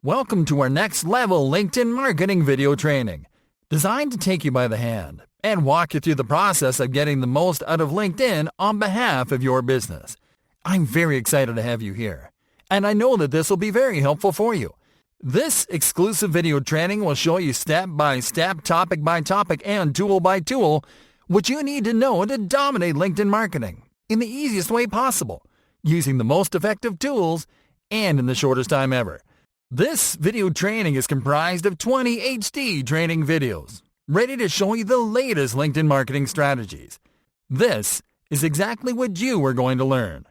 Welcome to our next level LinkedIn marketing video training, designed to take you by the hand and walk you through the process of getting the most out of LinkedIn on behalf of your business. I'm very excited to have you here, and I know that this will be very helpful for you. This exclusive video training will show you step by step, topic by topic, and tool by tool what you need to know to dominate LinkedIn marketing in the easiest way possible, using the most effective tools and in the shortest time ever. This video training is comprised of 20 HD training videos, ready to show you the latest LinkedIn marketing strategies. This is exactly what you are going to learn.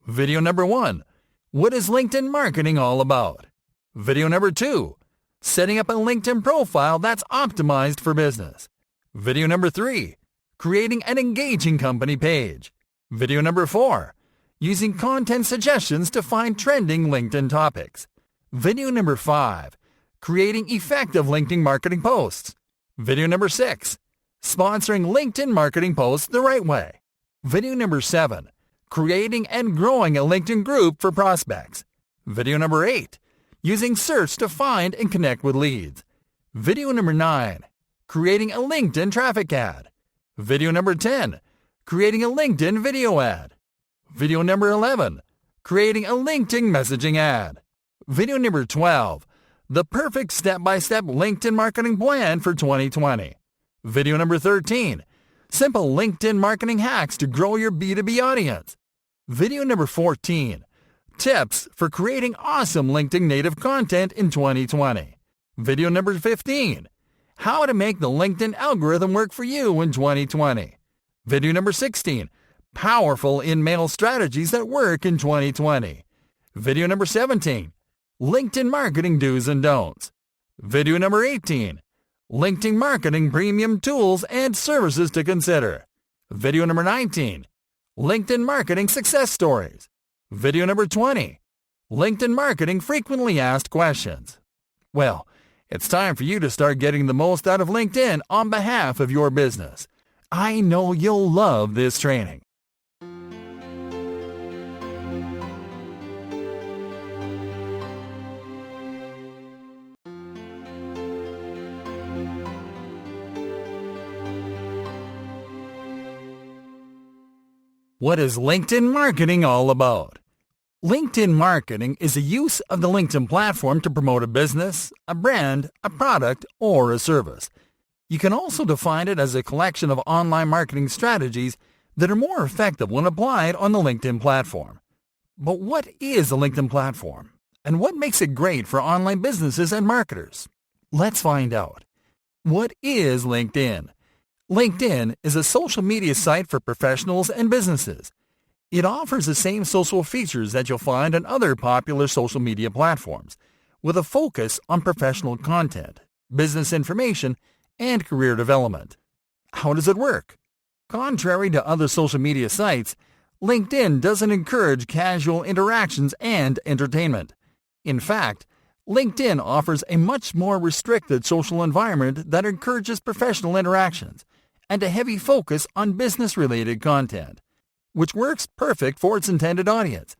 Video number 1, what is LinkedIn marketing all about? Video number 2, setting up a LinkedIn profile that's optimized for business. Video number 3, creating an engaging company page. Video number 4, using content suggestions to find trending LinkedIn topics. Video number 5, creating effective LinkedIn marketing posts. Video number 6, sponsoring LinkedIn marketing posts the right way. Video number 7, creating and growing a LinkedIn group for prospects. Video number 8, using search to find and connect with leads. Video number 9, creating a LinkedIn traffic ad. Video number 10, creating a LinkedIn video ad. Video number 11, creating a LinkedIn messaging ad. Video number 12, the perfect step-by-step LinkedIn marketing plan for 2020. Video number 13, simple LinkedIn marketing hacks to grow your B2B audience. Video number 14, tips for creating awesome LinkedIn native content in 2020. Video number 15, how to make the LinkedIn algorithm work for you in 2020. Video number 16, powerful in-mail strategies that work in 2020. Video number 17, LinkedIn marketing do's and don'ts. Video number 18, LinkedIn marketing premium tools and services to consider. Video number 19, LinkedIn marketing success stories. Video number 20, LinkedIn marketing frequently asked questions. Well, it's time for you to start getting the most out of LinkedIn on behalf of your business. I know you'll love this training. What is LinkedIn marketing all about? LinkedIn marketing is the use of the LinkedIn platform to promote a business, a brand, a product, or a service. You can also define it as a collection of online marketing strategies that are more effective when applied on the LinkedIn platform. But what is the LinkedIn platform? And what makes it great for online businesses and marketers? Let's find out. What is LinkedIn? LinkedIn is a social media site for professionals and businesses. It offers the same social features that you'll find on other popular social media platforms, with a focus on professional content, business information, and career development. How does it work? Contrary to other social media sites, LinkedIn doesn't encourage casual interactions and entertainment. In fact, LinkedIn offers a much more restricted social environment that encourages professional interactions and a heavy focus on business-related content, which works perfect for its intended audience.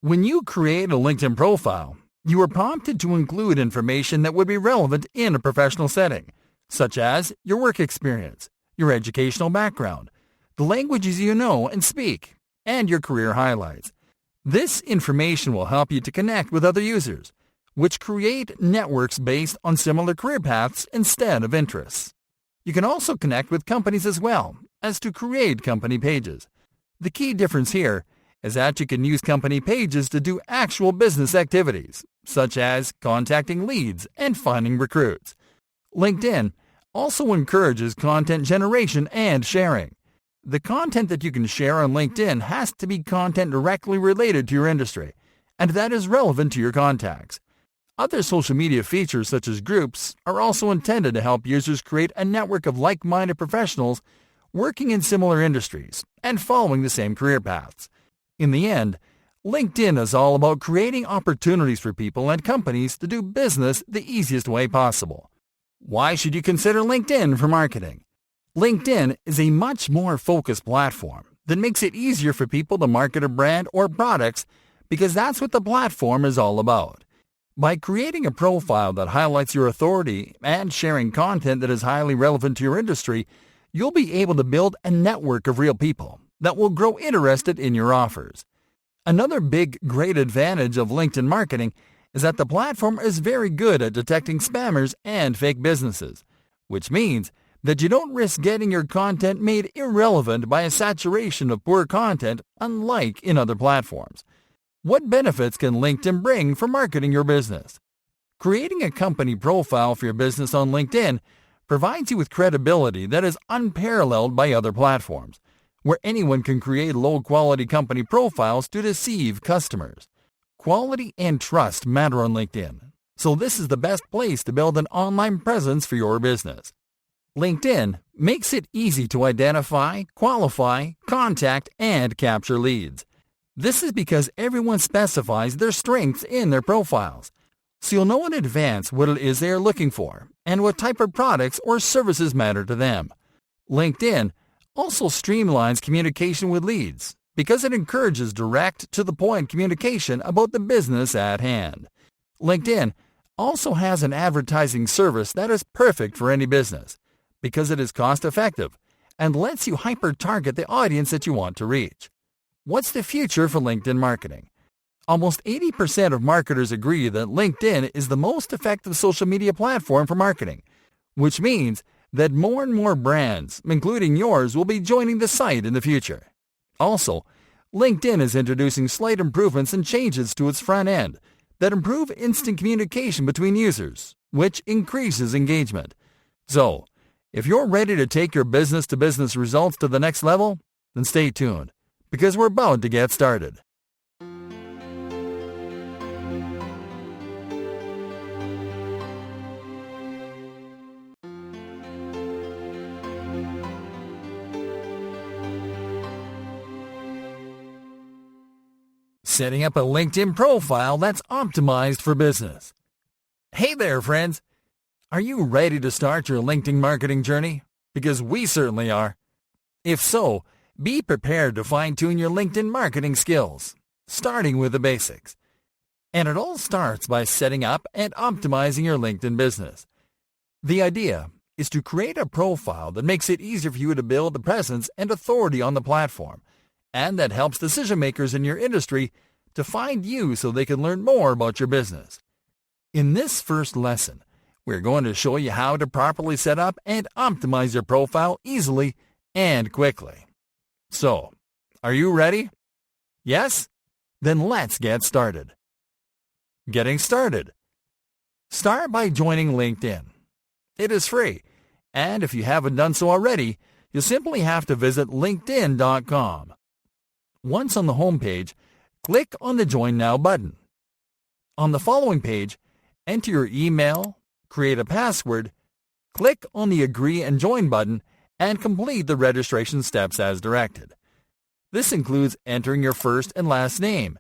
When you create a LinkedIn profile, you are prompted to include information that would be relevant in a professional setting, such as your work experience, your educational background, the languages you know and speak, and your career highlights. This information will help you to connect with other users, which create networks based on similar career paths instead of interests. You can also connect with companies as well as to create company pages. The key difference here is that you can use company pages to do actual business activities, such as contacting leads and finding recruits. LinkedIn also encourages content generation and sharing. The content that you can share on LinkedIn has to be content directly related to your industry, and that is relevant to your contacts. Other social media features such as groups are also intended to help users create a network of like-minded professionals working in similar industries and following the same career paths. In the end, LinkedIn is all about creating opportunities for people and companies to do business the easiest way possible. Why should you consider LinkedIn for marketing? LinkedIn is a much more focused platform that makes it easier for people to market a brand or products because that's what the platform is all about. By creating a profile that highlights your authority and sharing content that is highly relevant to your industry, you'll be able to build a network of real people that will grow interested in your offers. Another great advantage of LinkedIn marketing is that the platform is very good at detecting spammers and fake businesses, which means that you don't risk getting your content made irrelevant by a saturation of poor content, unlike in other platforms. What benefits can LinkedIn bring for marketing your business? Creating a company profile for your business on LinkedIn provides you with credibility that is unparalleled by other platforms, where anyone can create low-quality company profiles to deceive customers. Quality and trust matter on LinkedIn, so this is the best place to build an online presence for your business. LinkedIn makes it easy to identify, qualify, contact, and capture leads. This is because everyone specifies their strengths in their profiles, so you'll know in advance what it is they are looking for and what type of products or services matter to them. LinkedIn also streamlines communication with leads because it encourages direct, to-the-point communication about the business at hand. LinkedIn also has an advertising service that is perfect for any business because it is cost-effective and lets you hyper-target the audience that you want to reach. What's the future for LinkedIn marketing? Almost 80% of marketers agree that LinkedIn is the most effective social media platform for marketing, which means that more and more brands, including yours, will be joining the site in the future. Also, LinkedIn is introducing slight improvements and changes to its front end that improve instant communication between users, which increases engagement. So, if you're ready to take your business-to-business results to the next level, then stay tuned, because we're about to get started. Setting up a LinkedIn profile that's optimized for business. Hey there, friends! Are you ready to start your LinkedIn marketing journey? Because we certainly are. If so, be prepared to fine-tune your LinkedIn marketing skills, starting with the basics. And it all starts by setting up and optimizing your LinkedIn business. The idea is to create a profile that makes it easier for you to build the presence and authority on the platform, and that helps decision-makers in your industry to find you so they can learn more about your business. In this first lesson, we're going to show you how to properly set up and optimize your profile easily and quickly. So, are you ready? Yes? Then let's get started. Getting started. Start by joining LinkedIn. It is free, and if you haven't done so already, you'll simply have to visit linkedin.com. Once on the home page, click on the Join Now button. On the following page, enter your email, create a password, click on the Agree and Join button, and complete the registration steps as directed. This includes entering your first and last name,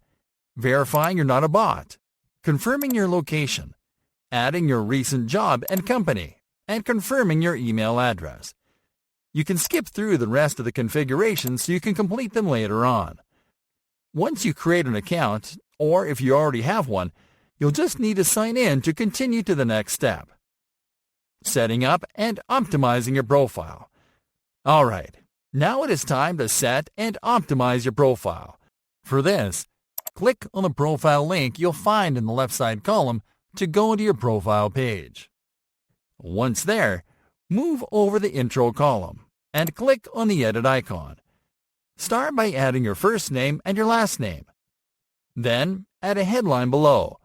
verifying you're not a bot, confirming your location, adding your recent job and company, and confirming your email address. You can skip through the rest of the configurations so you can complete them later on. Once you create an account, or if you already have one, you'll just need to sign in to continue to the next step. Setting up and optimizing your profile. All right, now it is time to set and optimize your profile. For this, click on the profile link you'll find in the left side column to go to your profile page. Once there, move over the intro column and click on the edit icon. Start by adding your first name and your last name. Then, add a headline below.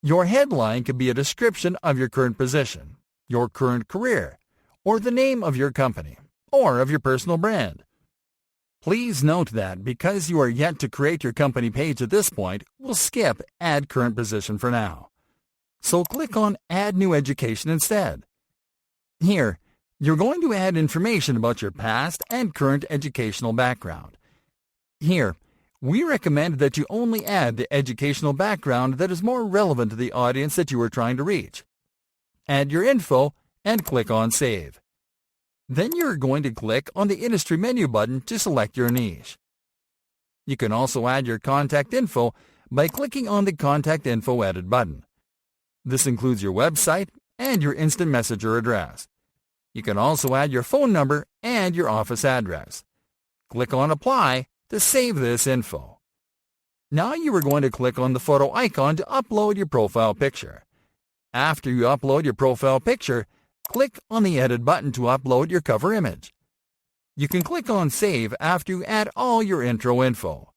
Your headline could be a description of your current position, your current career, or the name of your company, or of your personal brand. Please note that because you are yet to create your company page at this point, we'll skip Add Current Position for now. So click on Add New Education instead. Here, you're going to add information about your past and current educational background. Here, we recommend that you only add the educational background that is more relevant to the audience that you are trying to reach. Add your info and click on Save. Then you're going to click on the Industry menu button to select your niche. You can also add your contact info by clicking on the Contact Info Edit button. This includes your website and your instant messenger address. You can also add your phone number and your office address. Click on Apply to save this info. Now you are going to click on the photo icon to upload your profile picture. After you upload your profile picture, click on the Edit button to upload your cover image. You can click on Save after you add all your intro info.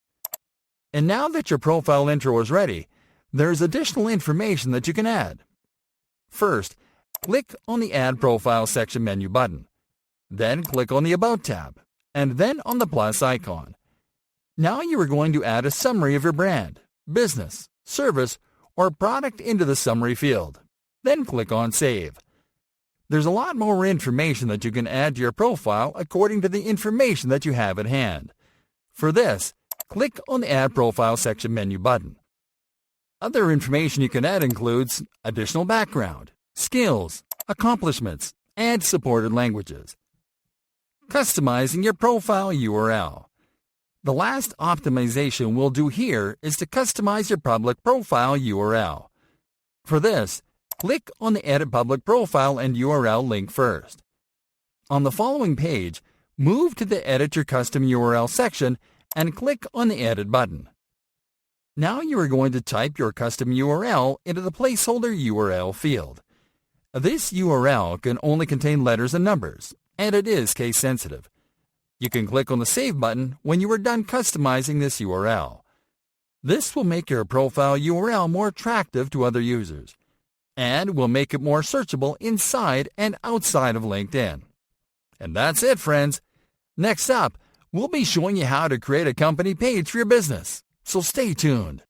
And now that your profile intro is ready, there's additional information that you can add. First, click on the Add Profile section menu button. Then click on the About tab, and then on the plus icon. Now you are going to add a summary of your brand, business, service, or product into the summary field. Then click on Save. There's a lot more information that you can add to your profile according to the information that you have at hand. For this, click on the Add Profile section menu button. Other information you can add includes additional background, skills, accomplishments, and supported languages. Customizing your profile URL. The last optimization we'll do here is to customize your public profile URL. For this, click on the Edit Public Profile and URL link first. On the following page, move to the Edit Your Custom URL section and click on the Edit button. Now you are going to type your custom URL into the placeholder URL field. This URL can only contain letters and numbers, and it is case sensitive. You can click on the Save button when you are done customizing this URL. This will make your profile URL more attractive to other users, and will make it more searchable inside and outside of LinkedIn. And that's it, friends. Next up, we'll be showing you how to create a company page for your business, so stay tuned.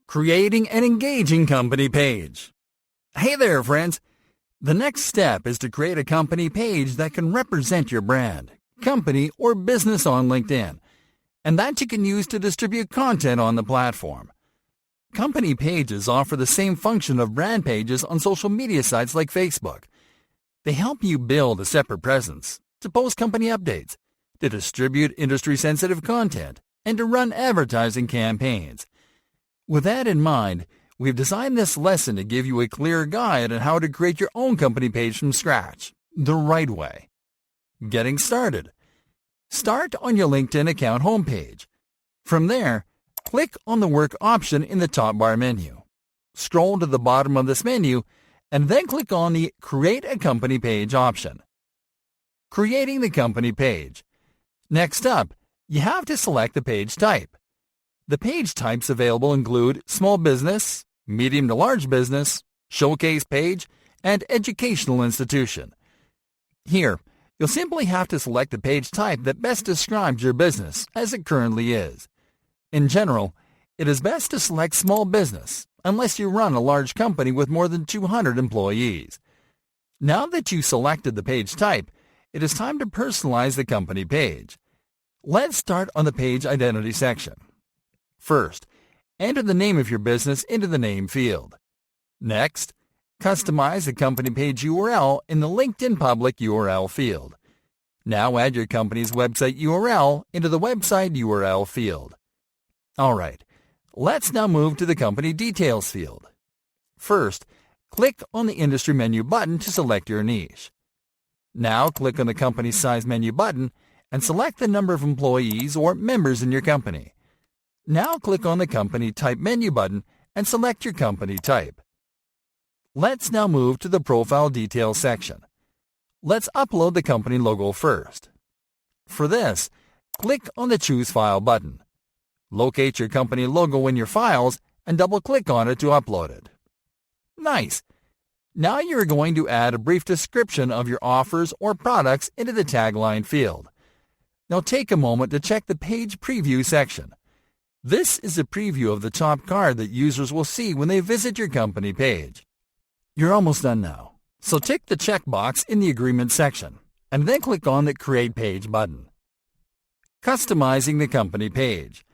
Creating an engaging company page. Hey there, friends! The next step is to create a company page that can represent your brand, company, or business on LinkedIn, and that you can use to distribute content on the platform. Company pages offer the same function of brand pages on social media sites like Facebook. They help you build a separate presence, to post company updates, to distribute industry-sensitive content, and to run advertising campaigns. With that in mind, we've designed this lesson to give you a clear guide on how to create your own company page from scratch, the right way. Getting started. Start on your LinkedIn account homepage. From there, click on the Work option in the top bar menu. Scroll to the bottom of this menu, and then click on the Create a Company Page option. Creating the company page. Next up, you have to select the page type. The page types available include small business, medium to large business, showcase page, and educational institution. Here, you'll simply have to select the page type that best describes your business as it currently is. In general, it is best to select small business unless you run a large company with more than 200 employees. Now that you've selected the page type, it is time to personalize the company page. Let's start on the page identity section. First, enter the name of your business into the name field. Next, customize the company page URL in the LinkedIn public URL field. Now add your company's website URL into the website URL field. Alright, let's now move to the company details field. First, click on the industry menu button to select your niche. Now click on the company size menu button and select the number of employees or members in your company. Now click on the Company Type menu button and select your company type. Let's now move to the Profile Details section. Let's upload the company logo first. For this, click on the Choose File button. Locate your company logo in your files and double-click on it to upload it. Nice! Now you're going to add a brief description of your offers or products into the tagline field. Now take a moment to check the Page Preview section. This is a preview of the top card that users will see when they visit your company page. You're almost done now, so tick the checkbox in the Agreement section, and then click on the Create Page button. Customizing the company page.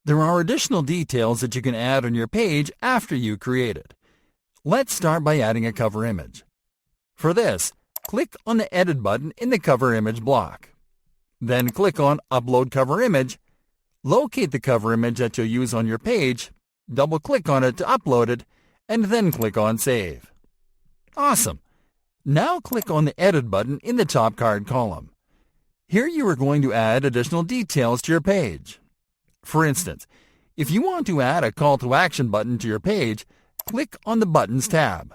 There are additional details that you can add on your page after you create it. Let's start by adding a cover image. For this, click on the Edit button in the Cover Image block. Then click on Upload Cover Image. Locate the cover image that you'll use on your page, double-click on it to upload it, and then click on Save. Awesome! Now click on the Edit button in the top card column. Here you are going to add additional details to your page. For instance, if you want to add a call to action button to your page, click on the Buttons tab.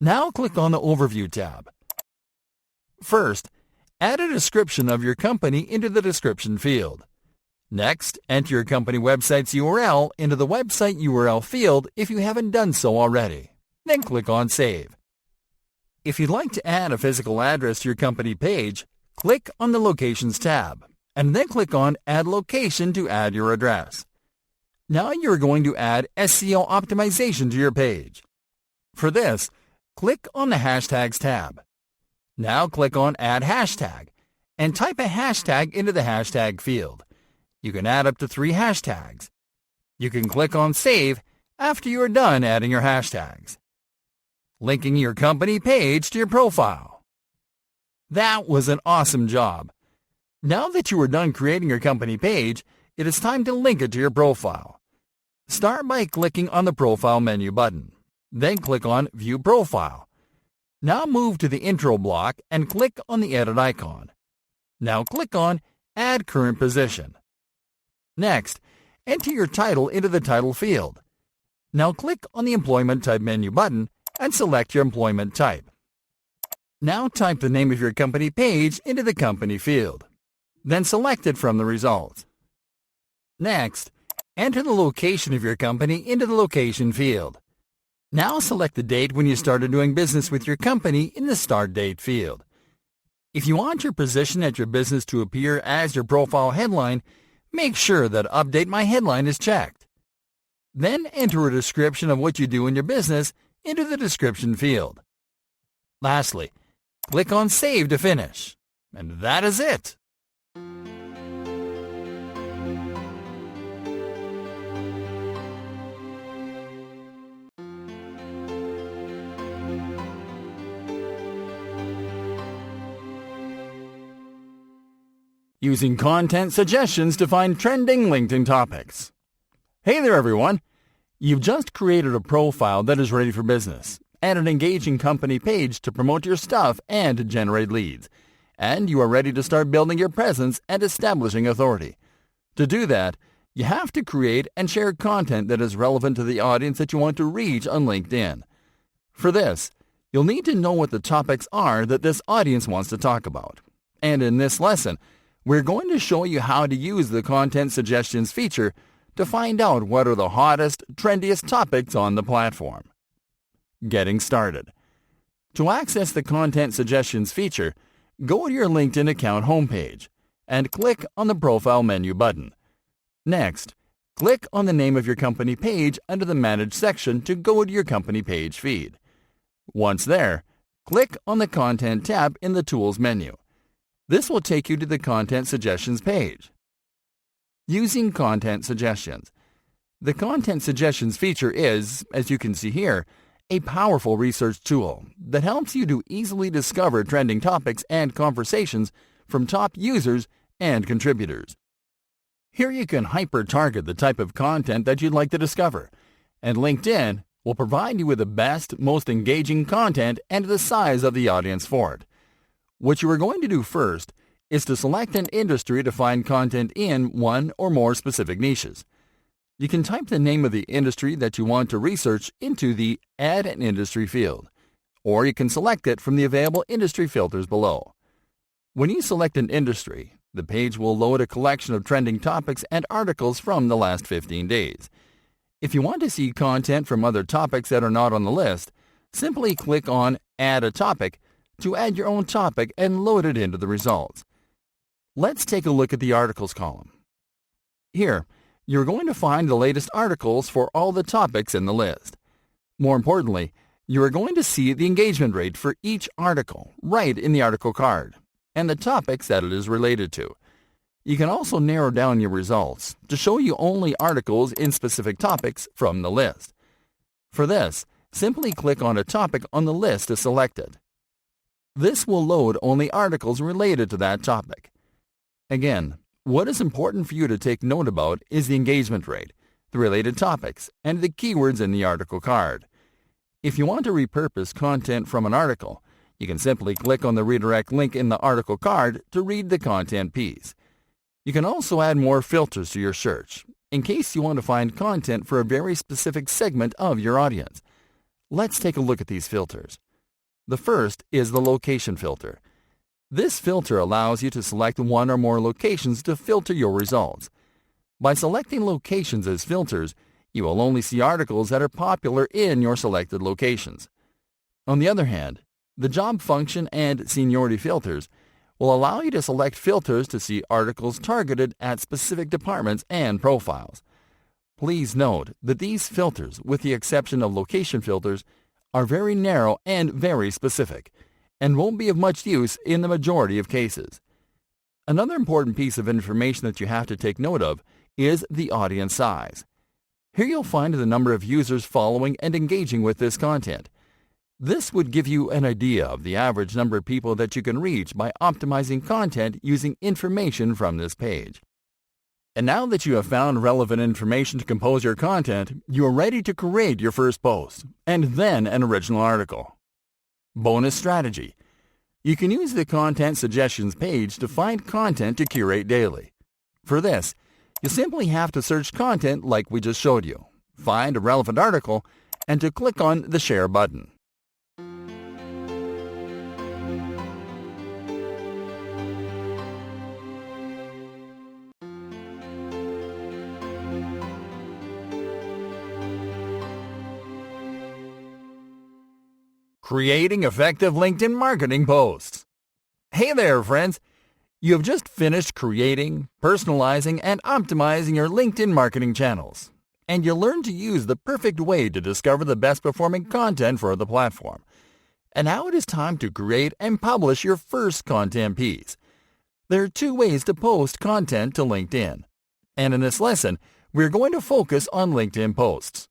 Now click on the Overview tab. First, add a description of your company into the description field. Next, enter your company website's URL into the website URL field if you haven't done so already. Then click on Save. If you'd like to add a physical address to your company page, click on the Locations tab, and then click on Add Location to add your address. Now you're going to add SEO optimization to your page. For this, click on the Hashtags tab. Now click on Add Hashtag, and type a hashtag into the hashtag field. You can add up to 3 hashtags. You can click on Save after you are done adding your hashtags. Linking your company page to your profile. That was an awesome job. Now that you are done creating your company page, it is time to link it to your profile. Start by clicking on the Profile menu button. Then click on View Profile. Now move to the Intro block and click on the Edit icon. Now click on Add Current Position. Next, enter your title into the title field. Now click on the Employment Type menu button and select your employment type. Now type the name of your company page into the company field. Then select it from the results. Next, enter the location of your company into the location field. Now select the date when you started doing business with your company in the Start Date field. If you want your position at your business to appear as your profile headline, make sure that Update My Headline is checked. Then enter a description of what you do in your business into the description field. Lastly, click on Save to finish. And that is it. Using content suggestions to find trending LinkedIn topics. Hey there everyone! You've just created a profile that is ready for business and an engaging company page to promote your stuff and generate leads. And you are ready to start building your presence and establishing authority. To do that, you have to create and share content that is relevant to the audience that you want to reach on LinkedIn. For this, you'll need to know what the topics are that this audience wants to talk about. And in this lesson, we're going to show you how to use the Content Suggestions feature to find out what are the hottest, trendiest topics on the platform. Getting started. To access the Content Suggestions feature, go to your LinkedIn account homepage and click on the Profile menu button. Next, click on the name of your company page under the Manage section to go to your company page feed. Once there, click on the Content tab in the Tools menu. This will take you to the Content Suggestions page. Using Content Suggestions. The Content Suggestions feature is, as you can see here, a powerful research tool that helps you to easily discover trending topics and conversations from top users and contributors. Here you can hyper-target the type of content that you'd like to discover, and LinkedIn will provide you with the best, most engaging content and the size of the audience for it. What you are going to do first is to select an industry to find content in one or more specific niches. You can type the name of the industry that you want to research into the Add an Industry field, or you can select it from the available industry filters below. When you select an industry, the page will load a collection of trending topics and articles from the last 15 days. If you want to see content from other topics that are not on the list, simply click on Add a Topic to add your own topic and load it into the results. Let's take a look at the Articles column. Here, you're going to find the latest articles for all the topics in the list. More importantly, you are going to see the engagement rate for each article right in the article card and the topics that it is related to. You can also narrow down your results to show you only articles in specific topics from the list. For this, Simply click on a topic on the list to select it. This will load only articles related to that topic. Again, what is important for you to take note about is the engagement rate, the related topics, and the keywords in the article card. If you want to repurpose content from an article, you can simply click on the redirect link in the article card to read the content piece. You can also add more filters to your search, in case you want to find content for a very specific segment of your audience. Let's take a look at these filters. The first is the location filter. This filter allows you to select one or more locations to filter your results. By selecting locations as filters, you will only see articles that are popular in your selected locations. On the other hand, the job function and seniority filters will allow you to select filters to see articles targeted at specific departments and profiles. Please note that these filters, with the exception of location filters, are very narrow and very specific, and won't be of much use in the majority of cases. Another important piece of information that you have to take note of is the audience size. Here you'll find the number of users following and engaging with this content. This would give you an idea of the average number of people that you can reach by optimizing content using information from this page. And now that you have found relevant information to compose your content, you are ready to create your first post, and then an original article. Bonus strategy. You can use the Content Suggestions page to find content to curate daily. For this, you simply have to search content like we just showed you, find a relevant article, and to click on the Share button. Creating effective LinkedIn marketing posts. Hey there, friends! You have just finished creating, personalizing, and optimizing your LinkedIn marketing channels, and you learned to use the perfect way to discover the best performing content for the platform. And now it is time to create and publish your first content piece. There are two ways to post content to LinkedIn, and in this lesson, we're going to focus on LinkedIn posts.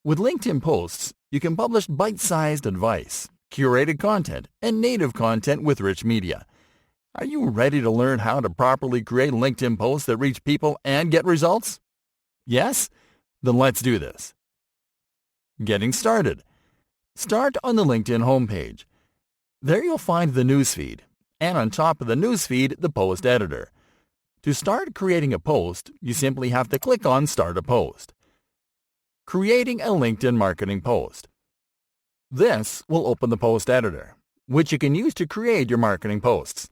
With LinkedIn posts, you can publish bite-sized advice, curated content, and native content with rich media. Are you ready to learn how to properly create LinkedIn posts that reach people and get results? Yes? Then let's do this. Getting started. Start on the LinkedIn homepage. There you'll find the newsfeed, and on top of the newsfeed, the post editor. To start creating a post, you simply have to click on Start a Post. Creating a LinkedIn marketing post. This will open the post editor, which you can use to create your marketing posts.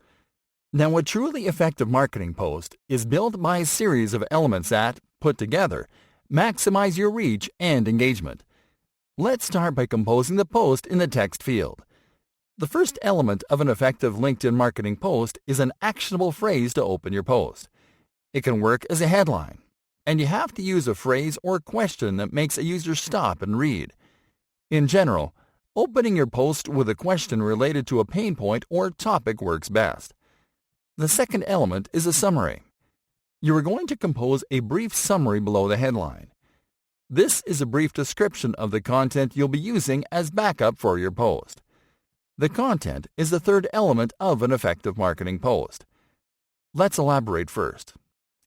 Now, a truly effective marketing post is built by a series of elements that, put together, maximize your reach and engagement. Let's start by composing the post in the text field. The first element of an effective LinkedIn marketing post is an actionable phrase to open your post. It can work as a headline, and you have to use a phrase or question that makes a user stop and read. In general, opening your post with a question related to a pain point or topic works best. The second element is a summary. You are going to compose a brief summary below the headline. This is a brief description of the content you'll be using as backup for your post. The content is the third element of an effective marketing post. Let's elaborate first.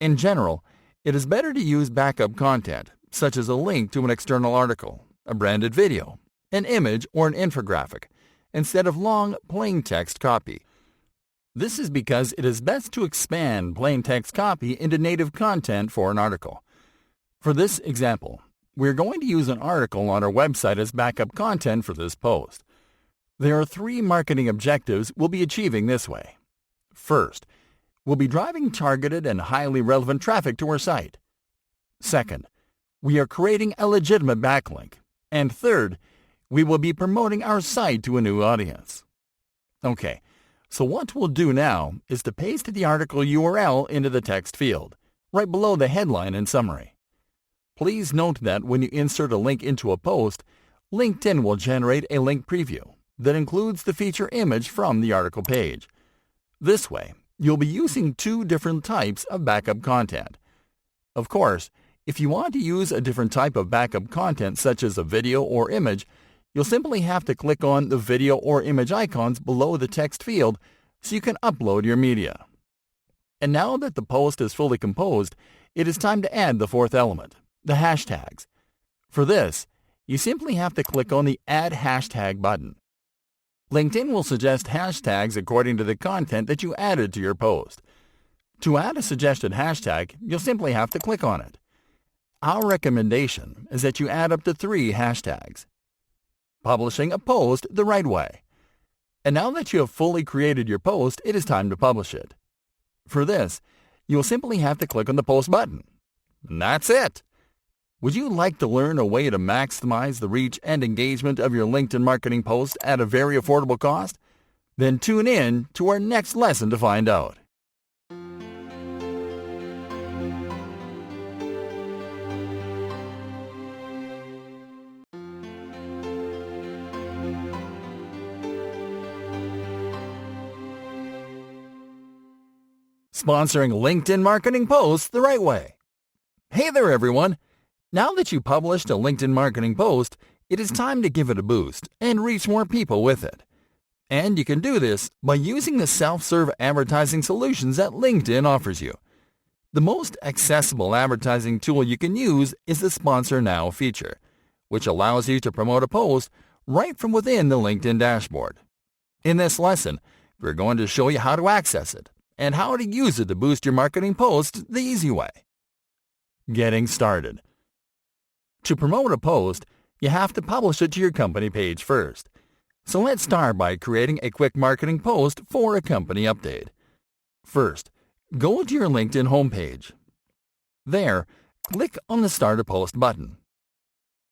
In general, it is better to use backup content, such as a link to an external article, a branded video, an image, or an infographic, instead of long, plain text copy. This is because it is best to expand plain text copy into native content for an article. For this example, we're going to use an article on our website as backup content for this post. There are 3 marketing objectives we'll be achieving this way. First, we'll be driving targeted and highly relevant traffic to our site. Second, we are creating a legitimate backlink. And third, we will be promoting our site to a new audience. Okay, so what we'll do now is to paste the article URL into the text field, right below the headline and summary. Please note that when you insert a link into a post, LinkedIn will generate a link preview that includes the feature image from the article page. This way, you'll be using 2 different types of backup content. Of course, if you want to use a different type of backup content such as a video or image, you'll simply have to click on the video or image icons below the text field so you can upload your media. And now that the post is fully composed, it is time to add the fourth element, the hashtags. For this, you simply have to click on the Add Hashtag button. LinkedIn will suggest hashtags according to the content that you added to your post. To add a suggested hashtag, you'll simply have to click on it. Our recommendation is that you add up to 3 hashtags. Publishing a post the right way. And now that you have fully created your post, it is time to publish it. For this, you'll simply have to click on the Post button. And that's it! Would you like to learn a way to maximize the reach and engagement of your LinkedIn marketing post at a very affordable cost? Then tune in to our next lesson to find out. Sponsoring LinkedIn marketing posts the right way. Hey there, everyone! Now that you published a LinkedIn marketing post, it is time to give it a boost and reach more people with it. And you can do this by using the self-serve advertising solutions that LinkedIn offers you. The most accessible advertising tool you can use is the Sponsor Now feature, which allows you to promote a post right from within the LinkedIn dashboard. In this lesson, we're going to show you how to access it and how to use it to boost your marketing post the easy way. Getting started. To promote a post, you have to publish it to your company page first. So let's start by creating a quick marketing post for a company update. First, go to your LinkedIn homepage. There, click on the Start a Post button.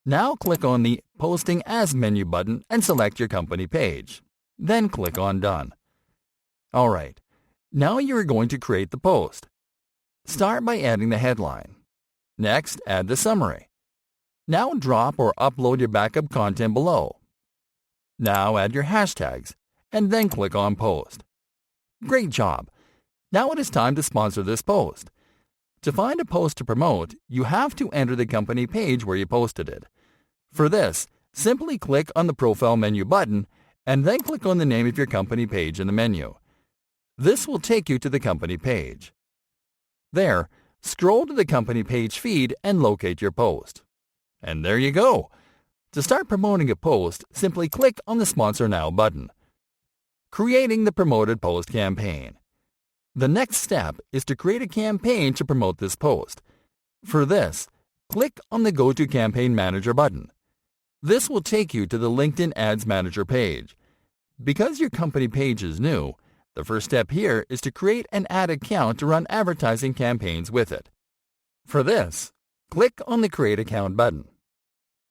Now click on the Posting As menu button and select your company page. Then click on Done. Alright, now you are going to create the post. Start by adding the headline. Next, add the summary. Now drop or upload your backup content below. Now add your hashtags, and then click on Post. Great job! Now it is time to sponsor this post. To find a post to promote, you have to enter the company page where you posted it. For this, simply click on the Profile menu button, and then click on the name of your company page in the menu. This will take you to the company page. There, scroll to the company page feed and locate your post. And there you go! To start promoting a post, simply click on the Sponsor Now button. Creating the promoted post campaign. The next step is to create a campaign to promote this post. For this, click on the Go to Campaign Manager button. This will take you to the LinkedIn Ads Manager page. Because your company page is new, the first step here is to create an ad account to run advertising campaigns with it. For this, click on the Create Account button.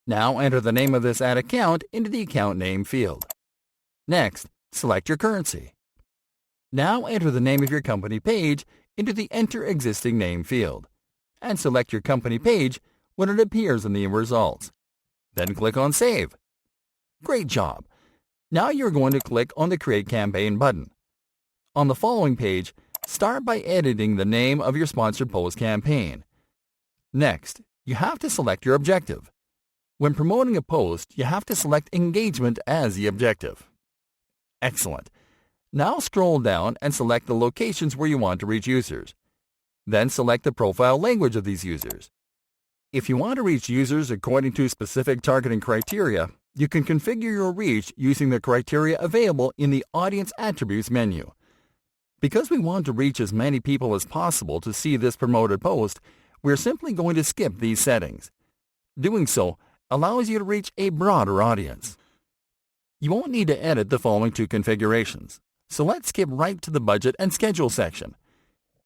Now enter the name of this ad account into the Account Name field. Next, select your currency. Now enter the name of your company page into the Enter Existing Name field, and select your company page when it appears in the results. Then click on Save. Great job! Now you're going to click on the Create Campaign button. On the following page, start by editing the name of your sponsored post campaign. Next, you have to select your objective. When promoting a post, you have to select engagement as the objective. Excellent. Now scroll down and select the locations where you want to reach users. Then select the profile language of these users. If you want to reach users according to specific targeting criteria, you can configure your reach using the criteria available in the Audience Attributes menu. Because we want to reach as many people as possible to see this promoted post, we're simply going to skip these settings. Doing so allows you to reach a broader audience. You won't need to edit the following 2 configurations, so let's skip right to the Budget and Schedule section.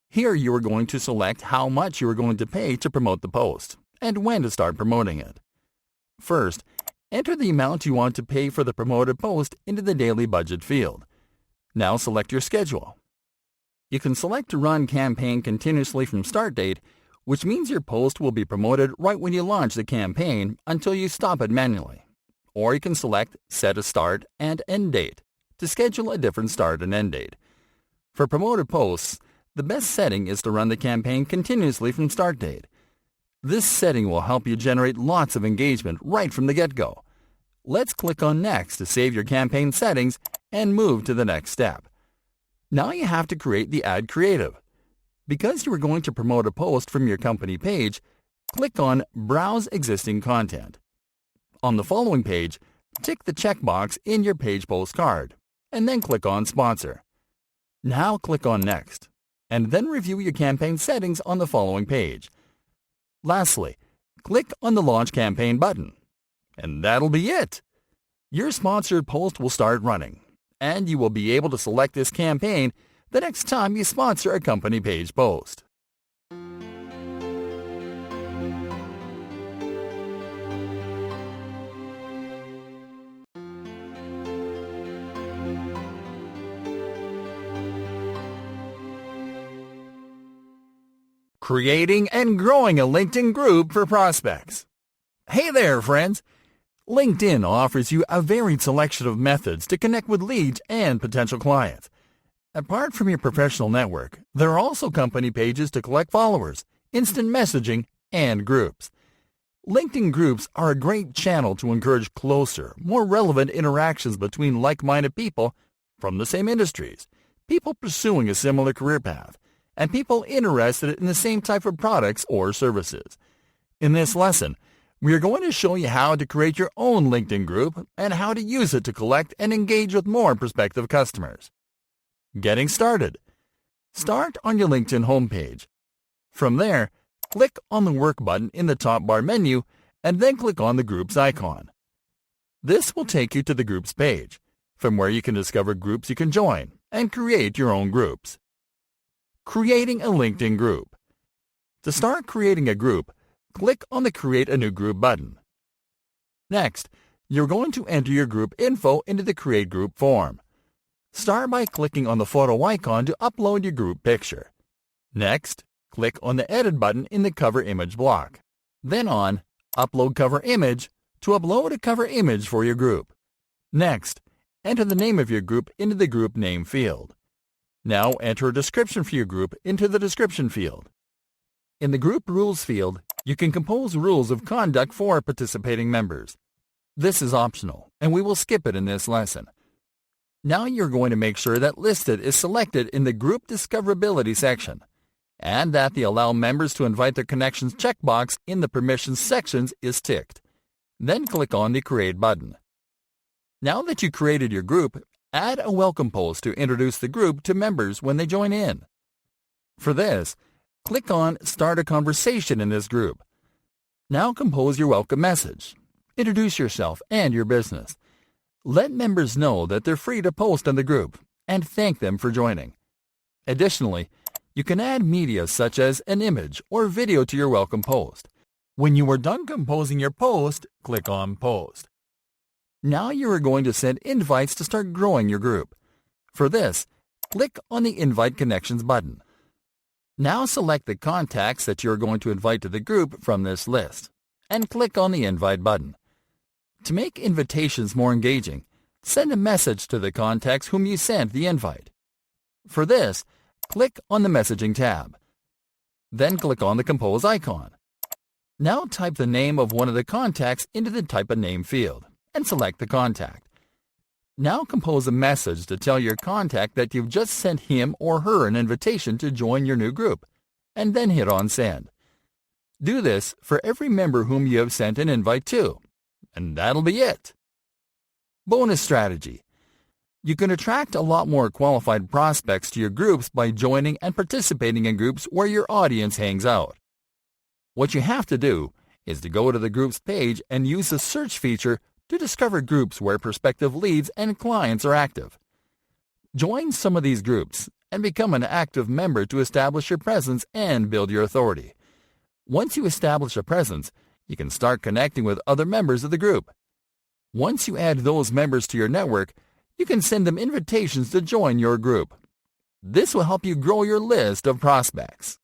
Here you are going to select how much you are going to pay to promote the post, and when to start promoting it. First, enter the amount you want to pay for the promoted post into the Daily Budget field. Now select your schedule. You can select to run campaign continuously from start date, which means your post will be promoted right when you launch the campaign until you stop it manually. Or you can select Set a Start and End Date to schedule a different start and end date. For promoted posts, the best setting is to run the campaign continuously from start date. This setting will help you generate lots of engagement right from the get-go. Let's click on Next to save your campaign settings and move to the next step. Now you have to create the ad creative. Because you are going to promote a post from your company page, click on Browse Existing Content. On the following page, tick the checkbox in your page post card, and then click on Sponsor. Now click on Next, and then review your campaign settings on the following page. Lastly, click on the Launch Campaign button. And that'll be it! Your sponsored post will start running, and you will be able to select this campaign the next time you sponsor a company page post. Creating and growing a LinkedIn group for prospects. Hey there, friends! LinkedIn offers you a varied selection of methods to connect with leads and potential clients. Apart from your professional network, there are also company pages to collect followers, instant messaging, and groups. LinkedIn groups are a great channel to encourage closer, more relevant interactions between like-minded people from the same industries, people pursuing a similar career path, and people interested in the same type of products or services. In this lesson, we are going to show you how to create your own LinkedIn group and how to use it to collect and engage with more prospective customers. Getting started. Start on your LinkedIn homepage. From there, click on the Work button in the top bar menu and then click on the Groups icon. This will take you to the Groups page, from where you can discover groups you can join and create your own groups. Creating a LinkedIn group. To start creating a group, click on the Create a New Group button. Next, you're going to enter your group info into the Create Group form. Start by clicking on the photo icon to upload your group picture. Next, click on the Edit button in the Cover Image block. Then on Upload Cover Image to upload a cover image for your group. Next, enter the name of your group into the Group Name field. Now enter a description for your group into the Description field. In the Group Rules field, you can compose rules of conduct for participating members. This is optional, and we will skip it in this lesson. Now you're going to make sure that Listed is selected in the Group Discoverability section, and that the Allow Members to Invite Their Connections checkbox in the Permissions sections is ticked. Then click on the Create button. Now that you created your group, add a welcome post to introduce the group to members when they join in. For this, click on Start a Conversation in this group. Now compose your welcome message. Introduce yourself and your business. Let members know that they're free to post on the group and thank them for joining. Additionally, you can add media such as an image or video to your welcome post. When you are done composing your post, click on Post. Now you are going to send invites to start growing your group. For this, click on the Invite Connections button. Now select the contacts that you are going to invite to the group from this list, and click on the Invite button. To make invitations more engaging, send a message to the contacts whom you sent the invite. For this, click on the Messaging tab. Then click on the Compose icon. Now type the name of one of the contacts into the Type a Name field, and select the contact. Now compose a message to tell your contact that you've just sent him or her an invitation to join your new group, and then hit on Send. Do this for every member whom you have sent an invite to, and that'll be it. Bonus strategy. You can attract a lot more qualified prospects to your groups by joining and participating in groups where your audience hangs out. What you have to do is to go to the groups page and use the search feature to discover groups where prospective leads and clients are active. Join some of these groups and become an active member to establish your presence and build your authority. Once you establish a presence, you can start connecting with other members of the group. Once you add those members to your network, you can send them invitations to join your group. This will help you grow your list of prospects.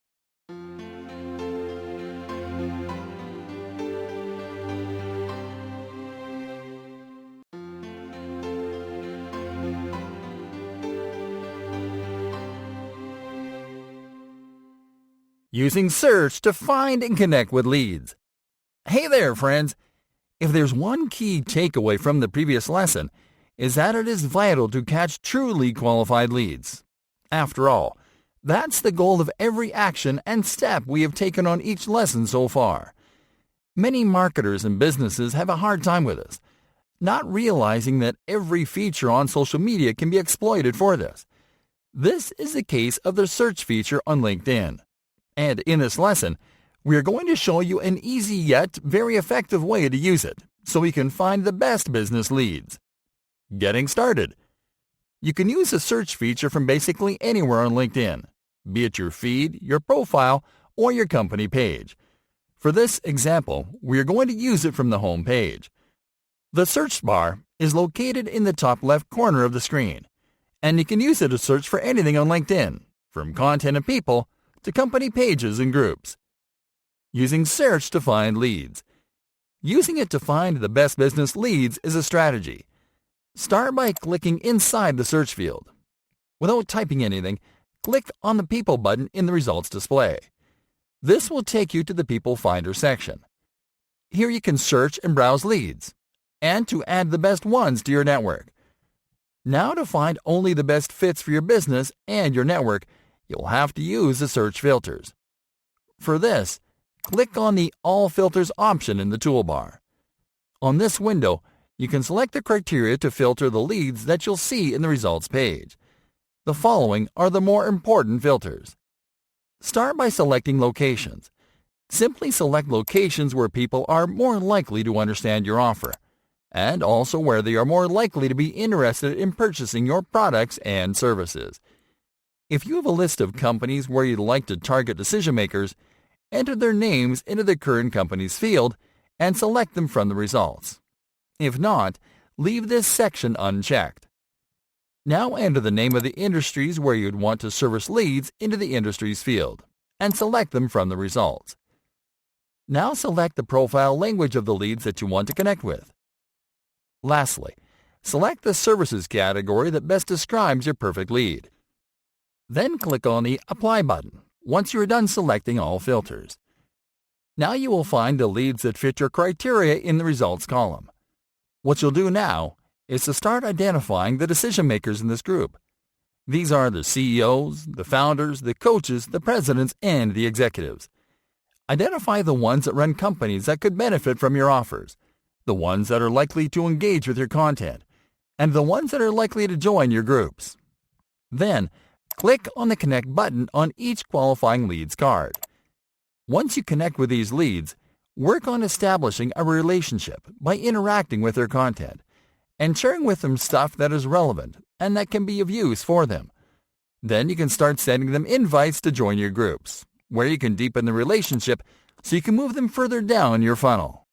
Using search to find and connect with leads. Hey there, friends! If there's one key takeaway from the previous lesson, is that it is vital to catch truly qualified leads. After all, that's the goal of every action and step we have taken on each lesson so far. Many marketers and businesses have a hard time with this, not realizing that every feature on social media can be exploited for this. This is the case of the search feature on LinkedIn. And in this lesson, we are going to show you an easy yet very effective way to use it so we can find the best business leads. Getting started. You can use the search feature from basically anywhere on LinkedIn, be it your feed, your profile, or your company page. For this example, we are going to use it from the home page. The search bar is located in the top left corner of the screen, and you can use it to search for anything on LinkedIn, from content and people to company pages and groups. Using search to find leads. Using it to find the best business leads is a strategy. Start by clicking inside the search field. Without typing anything, click on the People button in the results display. This will take you to the People Finder section. Here you can search and browse leads, and to add the best ones to your network. Now to find only the best fits for your business and your network, you'll have to use the search filters. For this, click on the All Filters option in the toolbar. On this window, you can select the criteria to filter the leads that you'll see in the results page. The following are the more important filters. Start by selecting locations. Simply select locations where people are more likely to understand your offer, and also where they are more likely to be interested in purchasing your products and services. If you have a list of companies where you'd like to target decision makers, enter their names into the current company's field and select them from the results. If not, leave this section unchecked. Now enter the name of the industries where you'd want to service leads into the industries field and select them from the results. Now select the profile language of the leads that you want to connect with. Lastly, select the services category that best describes your perfect lead. Then click on the Apply button once you are done selecting all filters. Now you will find the leads that fit your criteria in the results column. What you'll do now is to start identifying the decision makers in this group. These are the CEOs, the founders, the coaches, the presidents, and the executives. Identify the ones that run companies that could benefit from your offers, the ones that are likely to engage with your content, and the ones that are likely to join your groups. Then, click on the Connect button on each qualifying leads card. Once you connect with these leads, work on establishing a relationship by interacting with their content and sharing with them stuff that is relevant and that can be of use for them. Then you can start sending them invites to join your groups, where you can deepen the relationship so you can move them further down your funnel.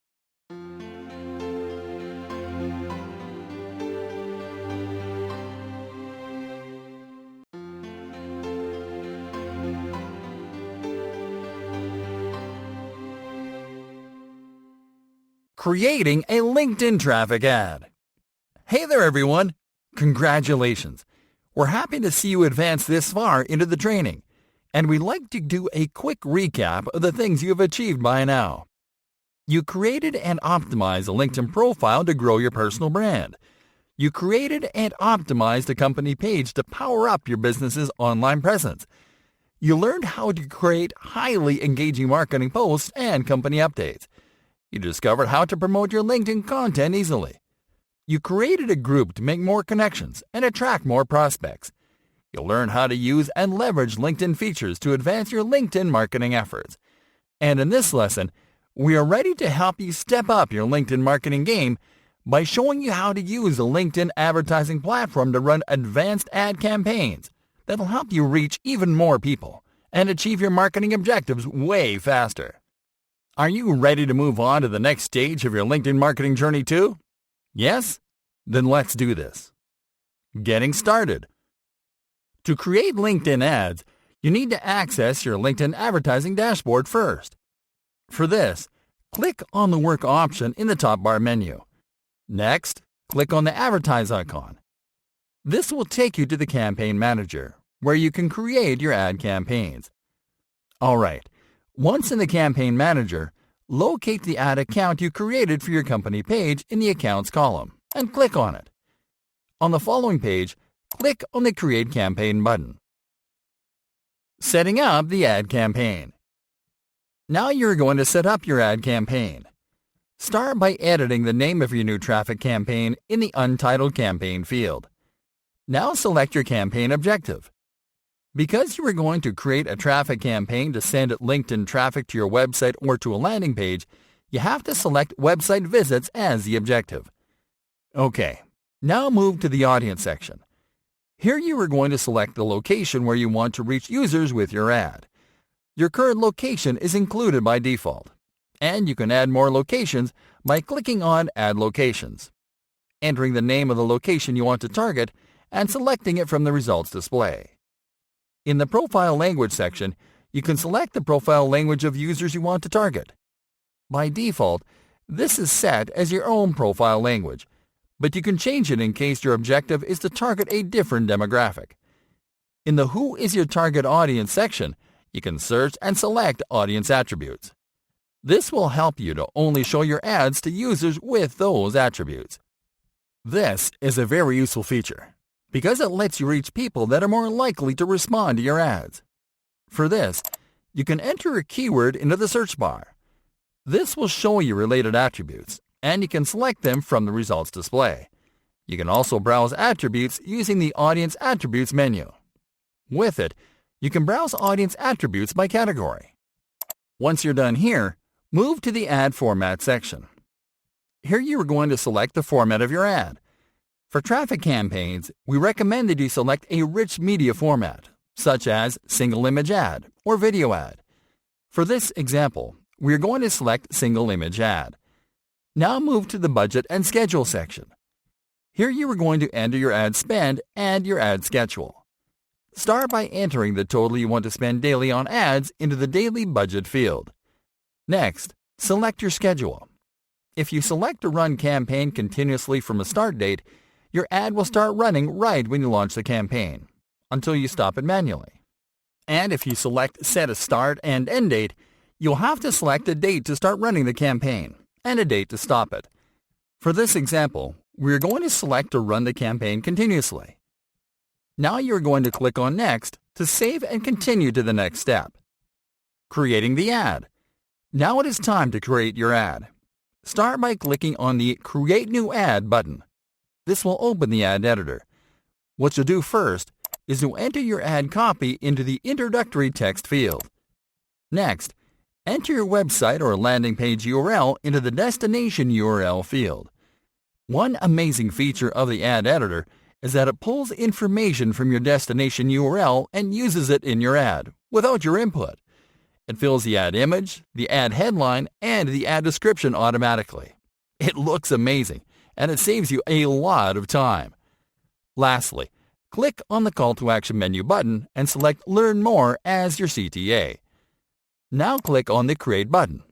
Creating a LinkedIn traffic ad. Hey there everyone! Congratulations! We're happy to see you advance this far into the training, and we'd like to do a quick recap of the things you have achieved by now. You created and optimized a LinkedIn profile to grow your personal brand. You created and optimized a company page to power up your business's online presence. You learned how to create highly engaging marketing posts and company updates. You discovered how to promote your LinkedIn content easily. You created a group to make more connections and attract more prospects. You'll learn how to use and leverage LinkedIn features to advance your LinkedIn marketing efforts. And in this lesson, we are ready to help you step up your LinkedIn marketing game by showing you how to use a LinkedIn advertising platform to run advanced ad campaigns that'll help you reach even more people and achieve your marketing objectives way faster. Are you ready to move on to the next stage of your LinkedIn marketing journey too? Yes? Then let's do this. Getting started. To create LinkedIn ads, you need to access your LinkedIn advertising dashboard first. For this, click on the Work option in the top bar menu. Next, click on the Advertise icon. This will take you to the Campaign Manager, where you can create your ad campaigns. Alright, once in the Campaign Manager, locate the ad account you created for your company page in the Accounts column and click on it. On the following page, click on the Create Campaign button. Setting up the ad campaign. Now you're going to set up your ad campaign. Start by editing the name of your new traffic campaign in the Untitled Campaign field. Now select your campaign objective. Because you are going to create a traffic campaign to send LinkedIn traffic to your website or to a landing page, you have to select website visits as the objective. Okay, now move to the audience section. Here you are going to select the location where you want to reach users with your ad. Your current location is included by default, and you can add more locations by clicking on Add Locations, entering the name of the location you want to target, and selecting it from the results display. In the Profile Language section, you can select the profile language of users you want to target. By default, this is set as your own profile language, but you can change it in case your objective is to target a different demographic. In the Who is your target audience section, you can search and select audience attributes. This will help you to only show your ads to users with those attributes. This is a very useful feature because it lets you reach people that are more likely to respond to your ads. For this, you can enter a keyword into the search bar. This will show you related attributes, and you can select them from the results display. You can also browse attributes using the Audience Attributes menu. With it, you can browse audience attributes by category. Once you're done here, move to the Ad Format section. Here you are going to select the format of your ad. For traffic campaigns, we recommend that you select a rich media format, such as single image ad or video ad. For this example, we are going to select single image ad. Now move to the Budget and Schedule section. Here you are going to enter your ad spend and your ad schedule. Start by entering the total you want to spend daily on ads into the Daily Budget field. Next, select your schedule. If you select to run campaign continuously from a start date, your ad will start running right when you launch the campaign, until you stop it manually. And if you select Set a Start and End Date, you'll have to select a date to start running the campaign and a date to stop it. For this example, we're going to select to run the campaign continuously. Now you're going to click on Next to save and continue to the next step. Creating the ad. Now it is time to create your ad. Start by clicking on the Create New Ad button. This will open the ad editor. What you'll do first is to enter your ad copy into the introductory text field. Next, enter your website or landing page URL into the destination URL field. One amazing feature of the ad editor is that it pulls information from your destination URL and uses it in your ad without your input. It fills the ad image, the ad headline, and the ad description automatically. It looks amazing, and it saves you a lot of time. Lastly, click on the Call to Action menu button and select Learn More as your CTA. Now click on the Create button.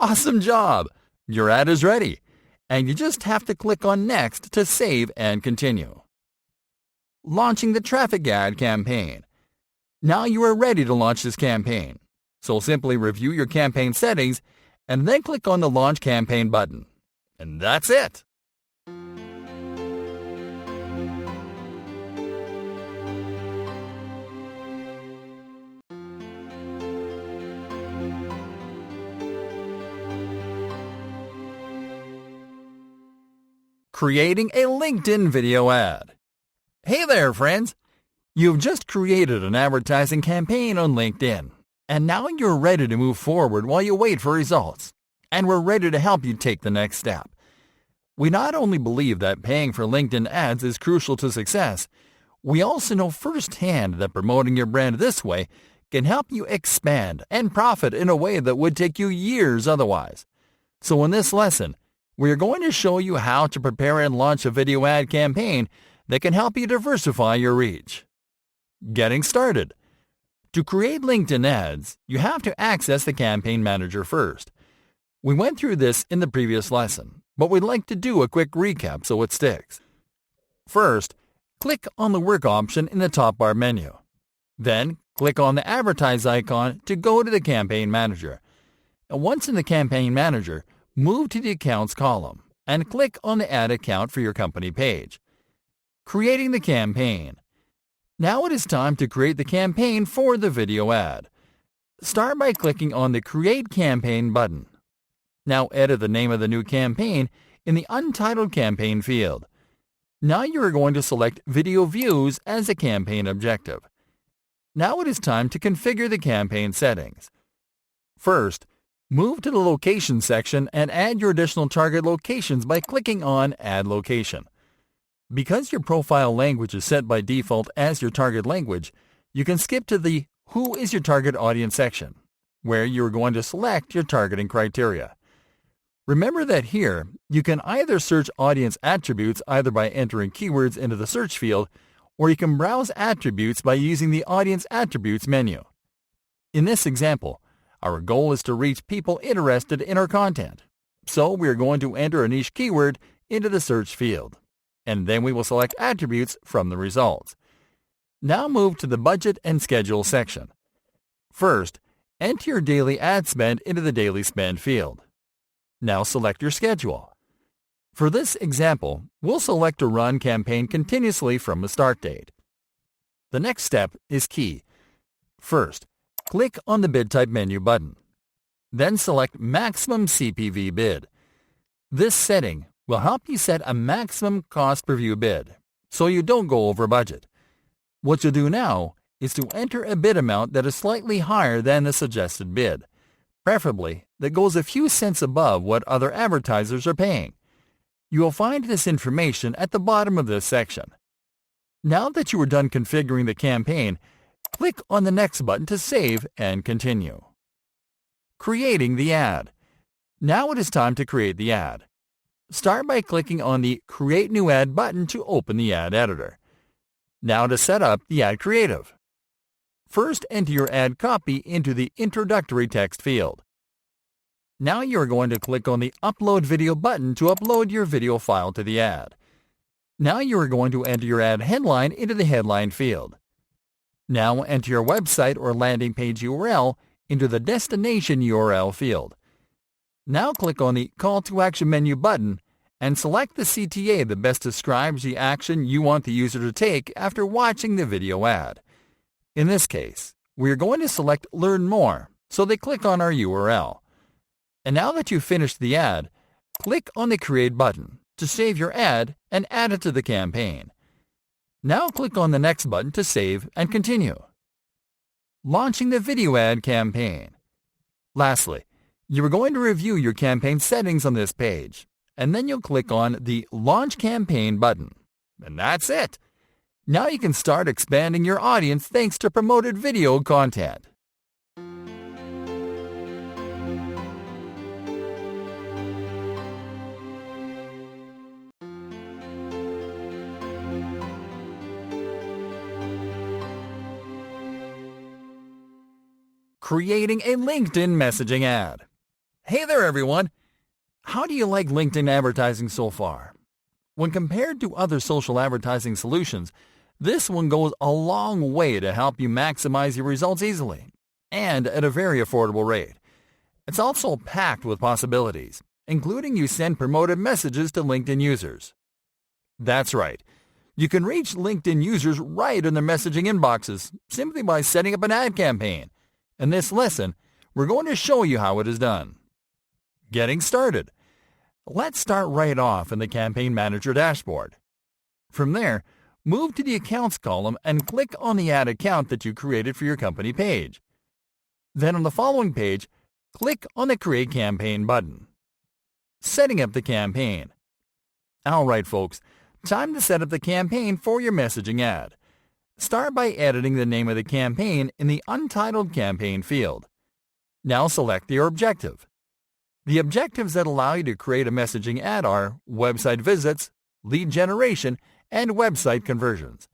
Awesome job! Your ad is ready, and you just have to click on Next to save and continue. Launching the traffic ad campaign. Now you are ready to launch this campaign, so simply review your campaign settings and then click on the Launch Campaign button. And that's it! Creating a LinkedIn video ad. Hey there, friends! You've just created an advertising campaign on LinkedIn, and now you're ready to move forward while you wait for results. And we're ready to help you take the next step. We not only believe that paying for LinkedIn ads is crucial to success, we also know firsthand that promoting your brand this way can help you expand and profit in a way that would take you years otherwise. So in this lesson, we are going to show you how to prepare and launch a video ad campaign that can help you diversify your reach. Getting started. To create LinkedIn ads, you have to access the Campaign Manager first. We went through this in the previous lesson, but we'd like to do a quick recap so it sticks. First, click on the Work option in the top bar menu. Then, click on the Advertise icon to go to the Campaign Manager. And once in the Campaign Manager, move to the Accounts column and click on the Add Account for your company page. Creating the campaign. Now it is time to create the campaign for the video ad. Start by clicking on the Create Campaign button. Now edit the name of the new campaign in the Untitled Campaign field. Now you are going to select Video Views as a campaign objective. Now it is time to configure the campaign settings. First, move to the Location section and add your additional target locations by clicking on Add Location. Because your profile language is set by default as your target language, you can skip to the Who is your target audience section, where you are going to select your targeting criteria. Remember that here, you can either search audience attributes either by entering keywords into the search field, or you can browse attributes by using the Audience Attributes menu. In this example, our goal is to reach people interested in our content, so we are going to enter a niche keyword into the search field, and then we will select attributes from the results. Now move to the Budget and Schedule section. First, enter your daily ad spend into the Daily Spend field. Now select your schedule. For this example, we'll select to run campaign continuously from the start date. The next step is key. First, click on the Bid Type menu button. Then select Maximum CPV Bid. This setting will help you set a maximum cost per view bid, so you don't go over budget. What you'll do now is to enter a bid amount that is slightly higher than the suggested bid, preferably that goes a few cents above what other advertisers are paying. You will find this information at the bottom of this section. Now that you are done configuring the campaign, click on the Next button to save and continue. Creating the ad. Now it is time to create the ad. Start by clicking on the Create New Ad button to open the ad editor. Now to set up the ad creative. First, enter your ad copy into the Introductory Text field. Now you are going to click on the Upload Video button to upload your video file to the ad. Now you are going to enter your ad headline into the Headline field. Now enter your website or landing page URL into the Destination URL field. Now click on the Call to Action menu button and select the CTA that best describes the action you want the user to take after watching the video ad. In this case, we are going to select Learn More, so they click on our URL. And now that you've finished the ad, click on the Create button to save your ad and add it to the campaign. Now click on the Next button to save and continue. Launching the video ad campaign. Lastly, you are going to review your campaign settings on this page, and then you'll click on the Launch Campaign button. And that's it! Now you can start expanding your audience thanks to promoted video content. Creating a LinkedIn messaging ad. Hey there everyone! How do you like LinkedIn advertising so far? When compared to other social advertising solutions, this one goes a long way to help you maximize your results easily and at a very affordable rate. It's also packed with possibilities, including you send promoted messages to LinkedIn users. That's right. You can reach LinkedIn users right in their messaging inboxes simply by setting up an ad campaign. In this lesson, we're going to show you how it is done. Getting started. Let's start right off in the Campaign Manager dashboard. From there, move to the Accounts column and click on the ad account that you created for your company page. Then on the following page, click on the Create Campaign button. Setting up the campaign. Alright folks, time to set up the campaign for your messaging ad. Start by editing the name of the campaign in the Untitled Campaign field. Now select your objective. The objectives that allow you to create a messaging ad are website visits, lead generation, and website conversions.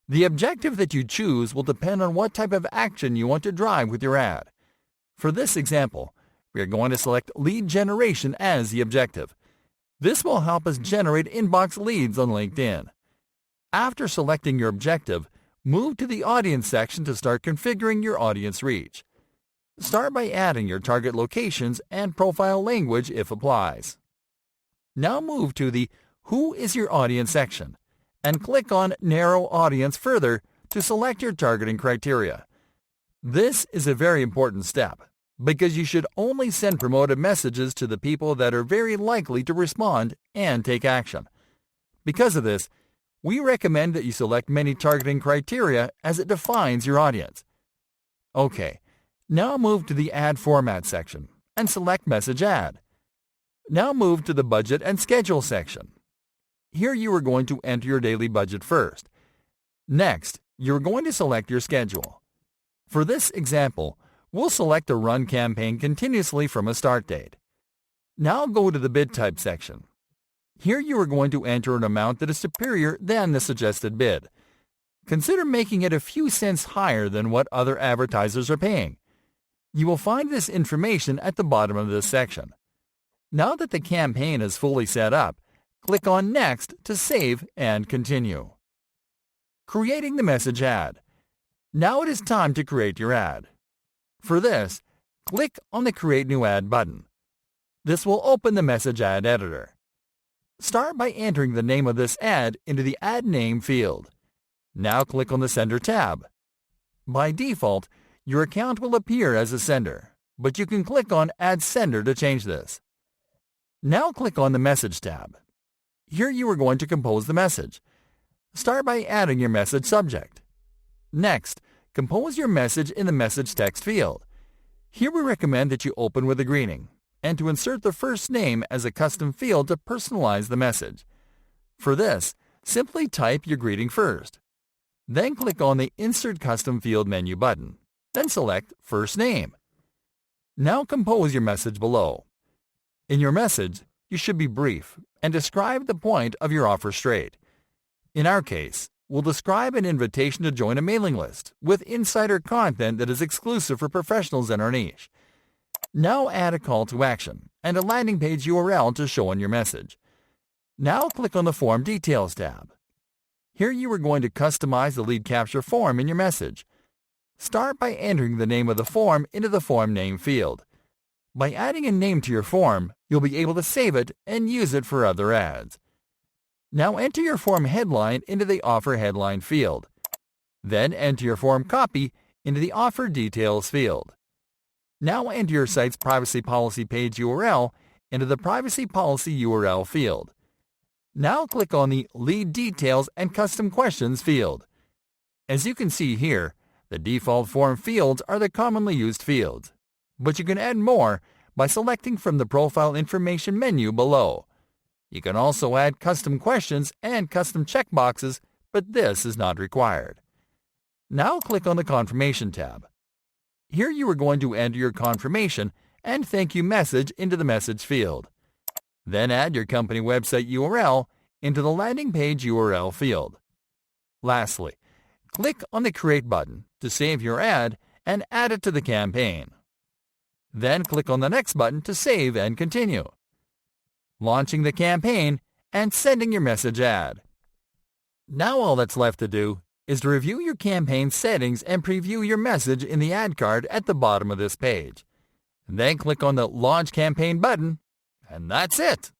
The objective that you choose will depend on what type of action you want to drive with your ad. For this example, we are going to select lead generation as the objective. This will help us generate inbox leads on LinkedIn. After selecting your objective, move to the Audience section to start configuring your audience reach. Start by adding your target locations and profile language if applies. Now move to the Who is your audience section and click on Narrow Audience further to select your targeting criteria. This is a very important step because you should only send promoted messages to the people that are very likely to respond and take action. Because of this, we recommend that you select many targeting criteria as it defines your audience. Okay, now move to the Ad Format section and select Message Ad. Now move to the Budget and Schedule section. Here you are going to enter your daily budget first. Next, you are going to select your schedule. For this example, we'll select a run campaign continuously from a start date. Now go to the Bid Type section. Here you are going to enter an amount that is superior than the suggested bid. Consider making it a few cents higher than what other advertisers are paying. You will find this information at the bottom of this section. Now that the campaign is fully set up, click on Next to save and continue. Creating the message ad. Now it is time to create your ad. For this, click on the Create New Ad button. This will open the message ad editor. Start by entering the name of this ad into the Ad Name field. Now click on the Sender tab. By default, your account will appear as a sender, but you can click on Add Sender to change this. Now click on the Message tab. Here you are going to compose the message. Start by adding your message subject. Next, compose your message in the Message Text field. Here we recommend that you open with a greeting and to insert the first name as a custom field to personalize the message. For this, simply type your greeting first. Then click on the Insert Custom Field menu button. Then select First Name. Now compose your message below. In your message, you should be brief and describe the point of your offer straight. In our case, we'll describe an invitation to join a mailing list with insider content that is exclusive for professionals in our niche. Now add a call to action and a landing page URL to show in your message. Now click on the Form Details tab. Here you are going to customize the lead capture form in your message. Start by entering the name of the form into the Form Name field. By adding a name to your form, you'll be able to save it and use it for other ads. Now enter your form headline into the Offer Headline field. Then enter your form copy into the Offer Details field. Now enter your site's privacy policy page URL into the Privacy Policy URL field. Now click on the Lead Details and Custom Questions field. As you can see here, the default form fields are the commonly used fields, but you can add more by selecting from the Profile Information menu below. You can also add custom questions and custom checkboxes, but this is not required. Now click on the Confirmation tab. Here you are going to enter your confirmation and thank you message into the message field. Then add your company website URL into the landing page URL field. Lastly, click on the Create button to save your ad and add it to the campaign. Then click on the Next button to save and continue. Launching the campaign and sending your message ad. Now all that's left to do is to review your campaign settings and preview your message in the ad card at the bottom of this page. Then click on the Launch Campaign button, and that's it.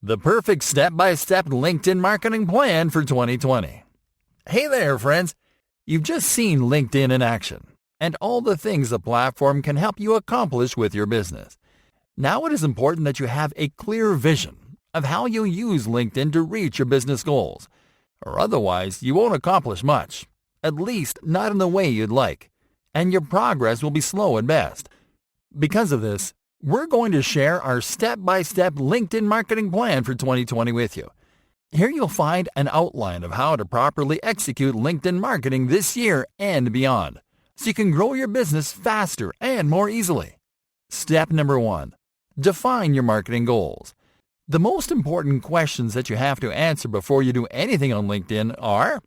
The perfect step-by-step LinkedIn marketing plan for 2020. Hey there, friends! You've just seen LinkedIn in action and all the things the platform can help you accomplish with your business. Now it is important that you have a clear vision of how you'll use LinkedIn to reach your business goals, or otherwise you won't accomplish much, at least not in the way you'd like, and your progress will be slow at best. Because of this, we're going to share our step-by-step LinkedIn marketing plan for 2020 with you. Here you'll find an outline of how to properly execute LinkedIn marketing this year and beyond, so you can grow your business faster and more easily. Step number 1. Define your marketing goals. The most important questions that you have to answer before you do anything on LinkedIn are: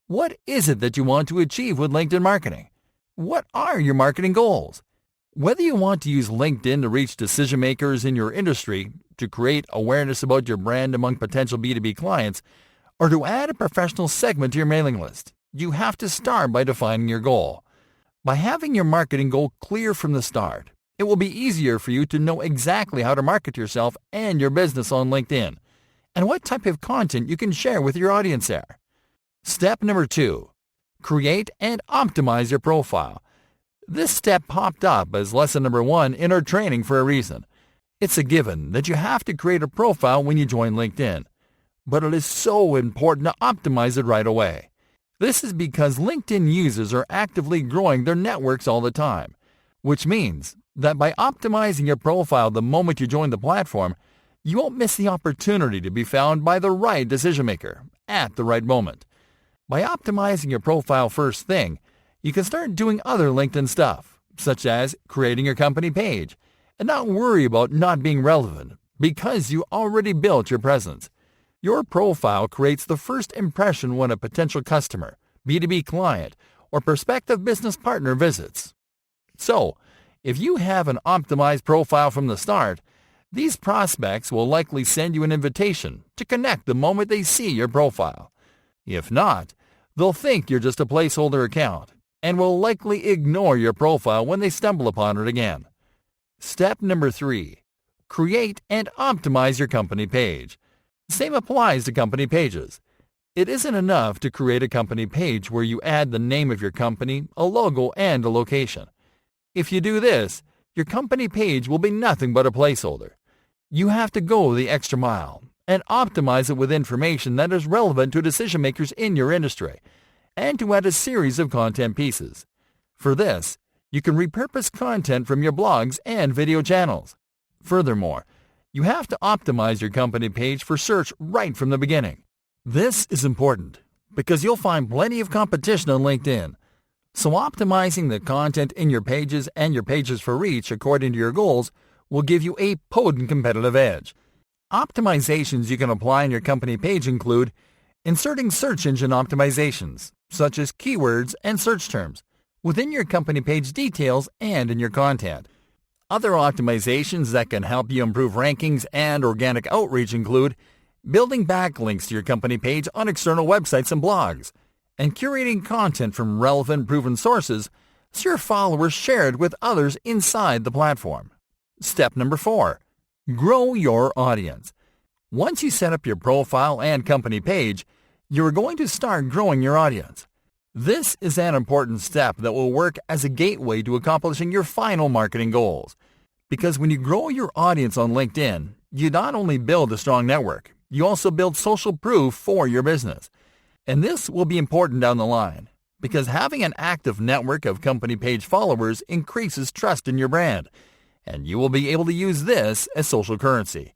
what is it that you want to achieve with LinkedIn marketing? What are your marketing goals? Whether you want to use LinkedIn to reach decision makers in your industry, to create awareness about your brand among potential B2B clients, or to add a professional segment to your mailing list, you have to start by defining your goal. By having your marketing goal clear from the start, it will be easier for you to know exactly how to market yourself and your business on LinkedIn, and what type of content you can share with your audience there. Step number 2. Create and optimize your profile. This step popped up as lesson number 1 in our training for a reason. It's a given that you have to create a profile when you join LinkedIn, but it is so important to optimize it right away. This is because LinkedIn users are actively growing their networks all the time, which means that by optimizing your profile the moment you join the platform, you won't miss the opportunity to be found by the right decision maker at the right moment. By optimizing your profile first thing, you can start doing other LinkedIn stuff, such as creating your company page, and not worry about not being relevant because you already built your presence. Your profile creates the first impression when a potential customer, B2B client, or prospective business partner visits. So, if you have an optimized profile from the start, these prospects will likely send you an invitation to connect the moment they see your profile. If not, they'll think you're just a placeholder account and will likely ignore your profile when they stumble upon it again. Step number 3. Create and optimize your company page. Same applies to company pages. It isn't enough to create a company page where you add the name of your company, a logo, and a location. If you do this, your company page will be nothing but a placeholder. You have to go the extra mile and optimize it with information that is relevant to decision makers in your industry, and to add a series of content pieces. For this, you can repurpose content from your blogs and video channels. Furthermore, you have to optimize your company page for search right from the beginning. This is important because you'll find plenty of competition on LinkedIn. So optimizing the content in your pages and your pages for reach according to your goals will give you a potent competitive edge. Optimizations you can apply in your company page include inserting search engine optimizations, such as keywords and search terms, within your company page details and in your content. Other optimizations that can help you improve rankings and organic outreach include building backlinks to your company page on external websites and blogs, and curating content from relevant proven sources so your followers share it with others inside the platform. Step number 4. Grow your audience. Once you set up your profile and company page, you are going to start growing your audience. This is an important step that will work as a gateway to accomplishing your final marketing goals. Because when you grow your audience on LinkedIn, you not only build a strong network, you also build social proof for your business. And this will be important down the line, because having an active network of company page followers increases trust in your brand, and you will be able to use this as social currency.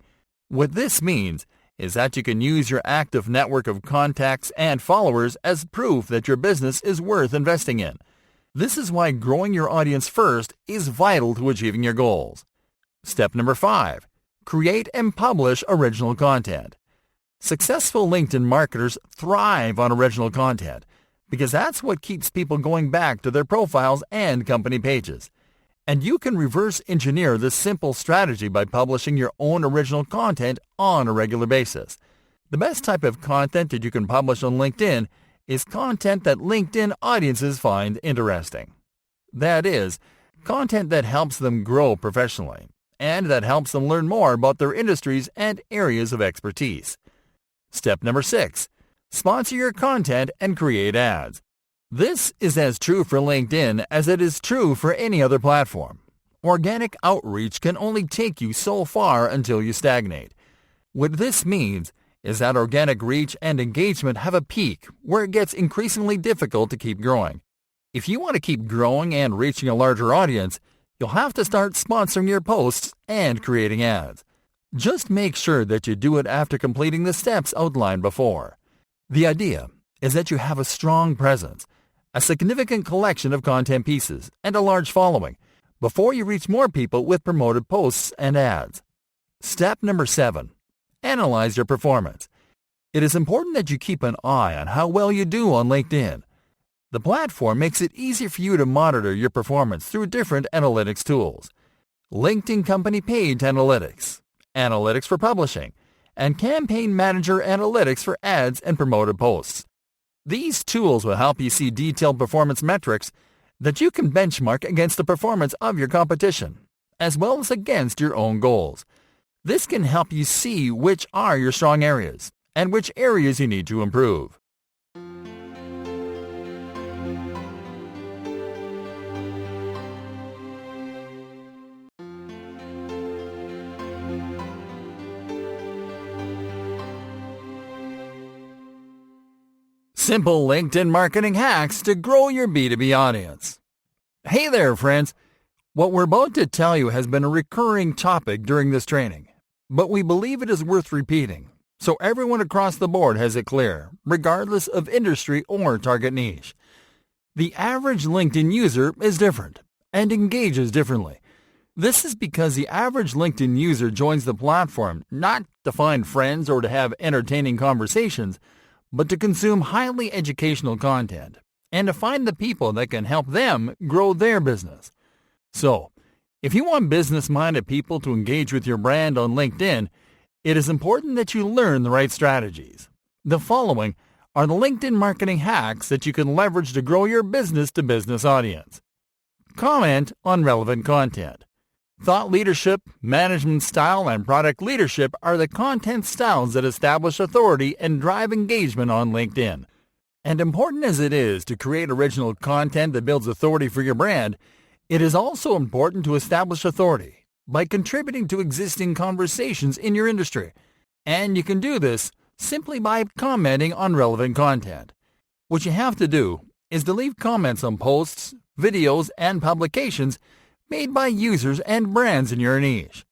What this means is that you can use your active network of contacts and followers as proof that your business is worth investing in. This is why growing your audience first is vital to achieving your goals. Step number 5. Create and publish original content. Successful LinkedIn marketers thrive on original content because that's what keeps people going back to their profiles and company pages. And you can reverse engineer this simple strategy by publishing your own original content on a regular basis. The best type of content that you can publish on LinkedIn is content that LinkedIn audiences find interesting. That is, content that helps them grow professionally and that helps them learn more about their industries and areas of expertise. Step number 6. Sponsor your content and create ads. This is as true for LinkedIn as it is true for any other platform. Organic outreach can only take you so far until you stagnate. What this means is that organic reach and engagement have a peak where it gets increasingly difficult to keep growing. If you want to keep growing and reaching a larger audience, you'll have to start sponsoring your posts and creating ads. Just make sure that you do it after completing the steps outlined before. The idea is that you have a strong presence, a significant collection of content pieces, and a large following before you reach more people with promoted posts and ads. Step number 7. Analyze your performance. It is important that you keep an eye on how well you do on LinkedIn. The platform makes it easy for you to monitor your performance through different analytics tools. LinkedIn Company Page Analytics, Analytics for Publishing, and Campaign Manager Analytics for ads and promoted posts. These tools will help you see detailed performance metrics that you can benchmark against the performance of your competition, as well as against your own goals. This can help you see which are your strong areas and which areas you need to improve. Simple LinkedIn marketing hacks to grow your B2B audience. Hey there, friends. What we're about to tell you has been a recurring topic during this training, but we believe it is worth repeating, so everyone across the board has it clear, regardless of industry or target niche. The average LinkedIn user is different and engages differently. This is because the average LinkedIn user joins the platform not to find friends or to have entertaining conversations, but to consume highly educational content and to find the people that can help them grow their business. So, if you want business-minded people to engage with your brand on LinkedIn, it is important that you learn the right strategies. The following are the LinkedIn marketing hacks that you can leverage to grow your business-to-business audience. Comment on relevant content. Thought leadership, management style, and product leadership are the content styles that establish authority and drive engagement on LinkedIn. And important as it is to create original content that builds authority for your brand, it is also important to establish authority by contributing to existing conversations in your industry. And you can do this simply by commenting on relevant content. What you have to do is to leave comments on posts, videos, and publications made by users and brands in your niche.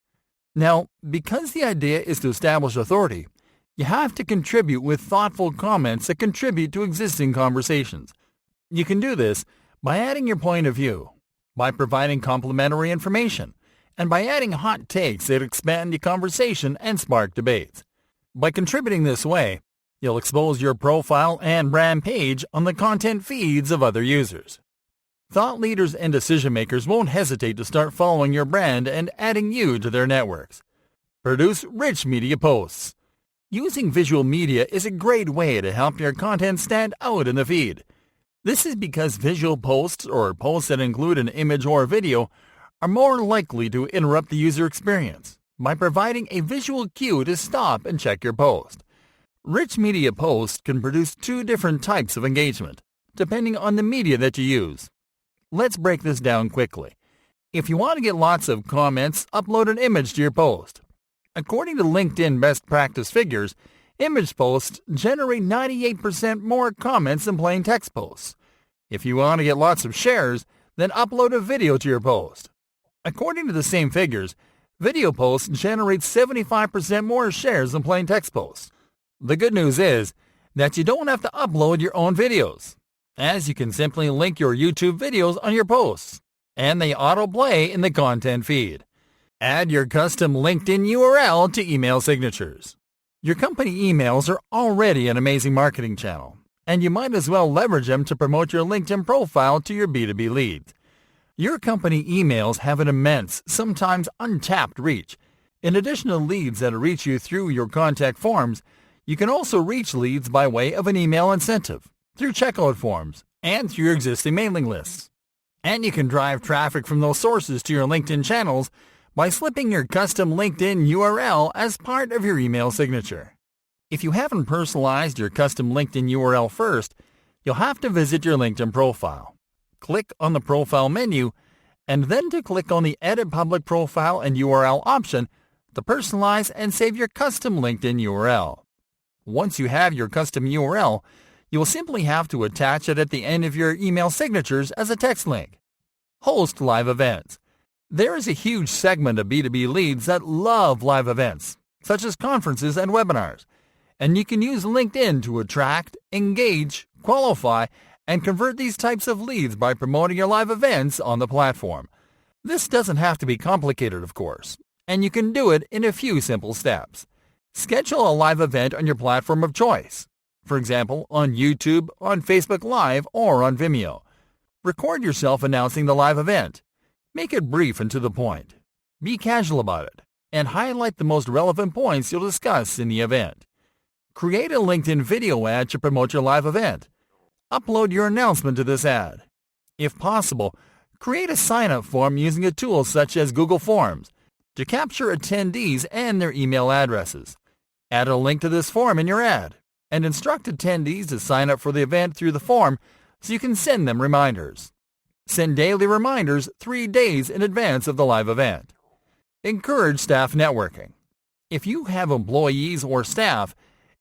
Now, because the idea is to establish authority, you have to contribute with thoughtful comments that contribute to existing conversations. You can do this by adding your point of view, by providing complimentary information, and by adding hot takes that expand the conversation and spark debates. By contributing this way, you'll expose your profile and brand page on the content feeds of other users. Thought leaders and decision-makers won't hesitate to start following your brand and adding you to their networks. Produce rich media posts. Using visual media is a great way to help your content stand out in the feed. This is because visual posts or posts that include an image or video are more likely to interrupt the user experience by providing a visual cue to stop and check your post. Rich media posts can produce two different types of engagement, depending on the media that you use. Let's break this down quickly. If you want to get lots of comments, upload an image to your post. According to LinkedIn best practice figures, image posts generate 98% more comments than plain text posts. If you want to get lots of shares, then upload a video to your post. According to the same figures, video posts generate 75% more shares than plain text posts. The good news is that you don't have to upload your own videos, as you can simply link your YouTube videos on your posts, and they autoplay in the content feed. Add your custom LinkedIn URL to email signatures. Your company emails are already an amazing marketing channel, and you might as well leverage them to promote your LinkedIn profile to your B2B leads. Your company emails have an immense, sometimes untapped reach. In addition to leads that reach you through your contact forms, you can also reach leads by way of an email incentive, through checkout forms, and through your existing mailing lists. And you can drive traffic from those sources to your LinkedIn channels by slipping your custom LinkedIn URL as part of your email signature. If you haven't personalized your custom LinkedIn URL first, you'll have to visit your LinkedIn profile. Click on the Profile menu, and then to click on the Edit Public Profile and URL option to personalize and save your custom LinkedIn URL. Once you have your custom URL, you will simply have to attach it at the end of your email signatures as a text link. Host live events. There is a huge segment of B2B leads that love live events, such as conferences and webinars, and you can use LinkedIn to attract, engage, qualify, and convert these types of leads by promoting your live events on the platform. This doesn't have to be complicated, of course, and you can do it in a few simple steps. Schedule a live event on your platform of choice. For example, on YouTube, on Facebook Live, or on Vimeo. Record yourself announcing the live event. Make it brief and to the point. Be casual about it, and highlight the most relevant points you'll discuss in the event. Create a LinkedIn video ad to promote your live event. Upload your announcement to this ad. If possible, create a sign-up form using a tool such as Google Forms to capture attendees and their email addresses. Add a link to this form in your ad, and instruct attendees to sign up for the event through the form so you can send them reminders. Send daily reminders 3 days in advance of the live event. Encourage staff networking. If you have employees or staff,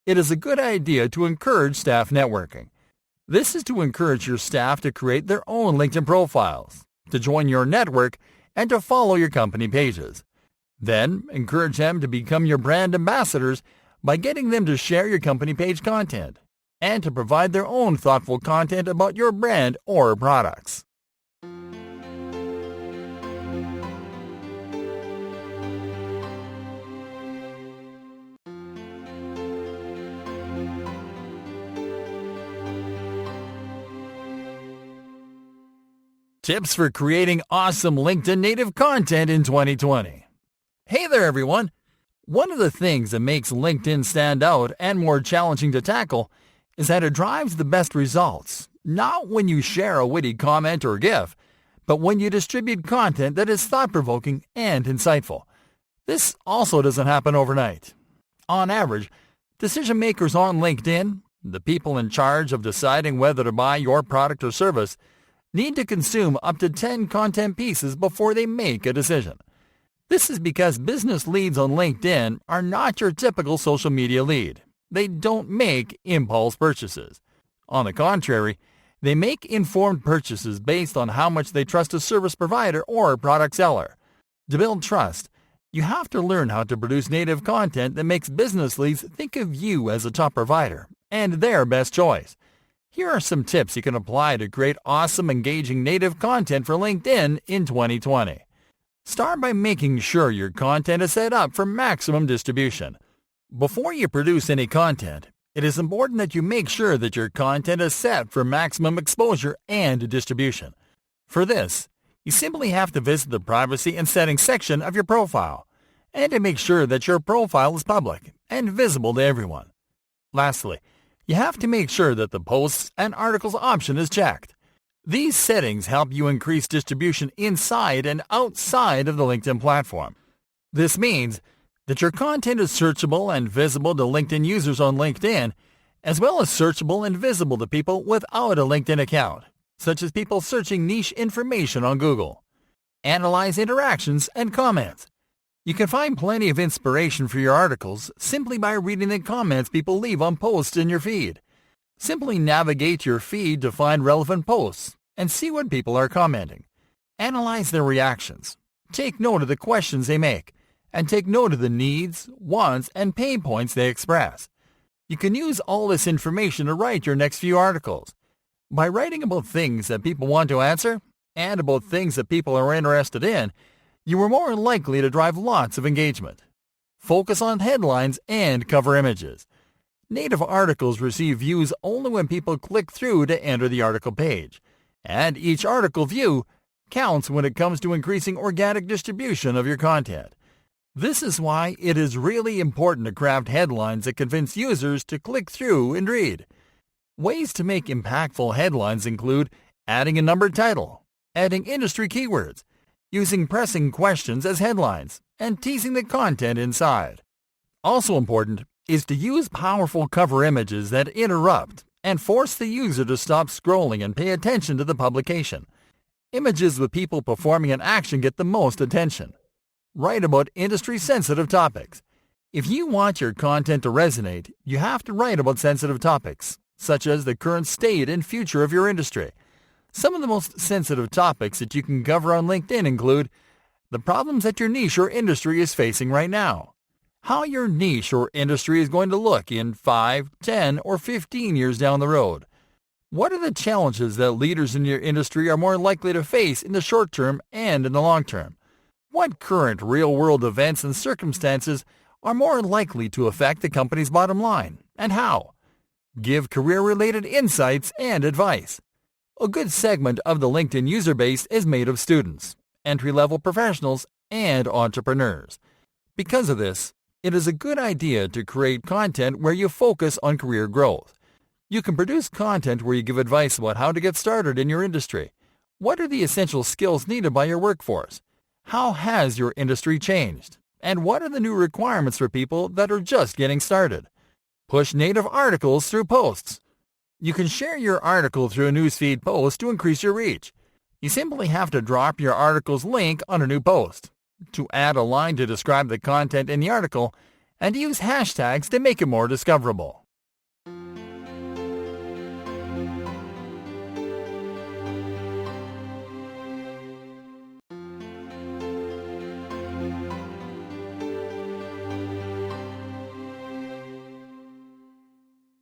it is a good idea to encourage staff networking. This is to encourage your staff to create their own LinkedIn profiles, to join your network, and to follow your company pages. Then, encourage them to become your brand ambassadors by getting them to share your company page content and to provide their own thoughtful content about your brand or products. Tips for creating awesome LinkedIn native content in 2020. Hey there, everyone! One of the things that makes LinkedIn stand out and more challenging to tackle is that it drives the best results, not when you share a witty comment or GIF, but when you distribute content that is thought-provoking and insightful. This also doesn't happen overnight. On average, decision makers on LinkedIn, the people in charge of deciding whether to buy your product or service, need to consume up to 10 content pieces before they make a decision. This is because business leads on LinkedIn are not your typical social media lead. They don't make impulse purchases. On the contrary, they make informed purchases based on how much they trust a service provider or product seller. To build trust, you have to learn how to produce native content that makes business leads think of you as a top provider and their best choice. Here are some tips you can apply to create awesome, engaging native content for LinkedIn in 2020. Start by making sure your content is set up for maximum distribution. Before you produce any content, it is important that you make sure that your content is set for maximum exposure and distribution. For this, you simply have to visit the Privacy and Settings section of your profile, and to make sure that your profile is public and visible to everyone. Lastly, you have to make sure that the Posts and Articles option is checked. These settings help you increase distribution inside and outside of the LinkedIn platform. This means that your content is searchable and visible to LinkedIn users on LinkedIn, as well as searchable and visible to people without a LinkedIn account, such as people searching niche information on Google. Analyze interactions and comments. You can find plenty of inspiration for your articles simply by reading the comments people leave on posts in your feed. Simply navigate your feed to find relevant posts and see what people are commenting. Analyze their reactions. Take note of the questions they make, and take note of the needs, wants, and pain points they express. You can use all this information to write your next few articles. By writing about things that people want to answer and about things that people are interested in, you are more likely to drive lots of engagement. Focus on headlines and cover images. Native articles receive views only when people click through to enter the article page, and each article view counts when it comes to increasing organic distribution of your content. This is why it is really important to craft headlines that convince users to click through and read. Ways to make impactful headlines include adding a numbered title, adding industry keywords, using pressing questions as headlines, and teasing the content inside. Also important is to use powerful cover images that interrupt and force the user to stop scrolling and pay attention to the publication. Images with people performing an action get the most attention. Write about industry-sensitive topics. If you want your content to resonate, you have to write about sensitive topics, such as the current state and future of your industry. Some of the most sensitive topics that you can cover on LinkedIn include the problems that your niche or industry is facing right now, how your niche or industry is going to look in 5, 10, or 15 years down the road. What are the challenges that leaders in your industry are more likely to face in the short term and in the long term? What current real-world events and circumstances are more likely to affect the company's bottom line, and how? give career-related insights and advice. A good segment of the LinkedIn user base is made of students, entry-level professionals, and entrepreneurs. Because of this, it is a good idea to create content where you focus on career growth. You can produce content where you give advice about how to get started in your industry. What are the essential skills needed by your workforce? How has your industry changed? And what are the new requirements for people that are just getting started? Push native articles through posts. You can share your article through a newsfeed post to increase your reach. You simply have to drop your article's link on a new post, to add a line to describe the content in the article, and use hashtags to make it more discoverable.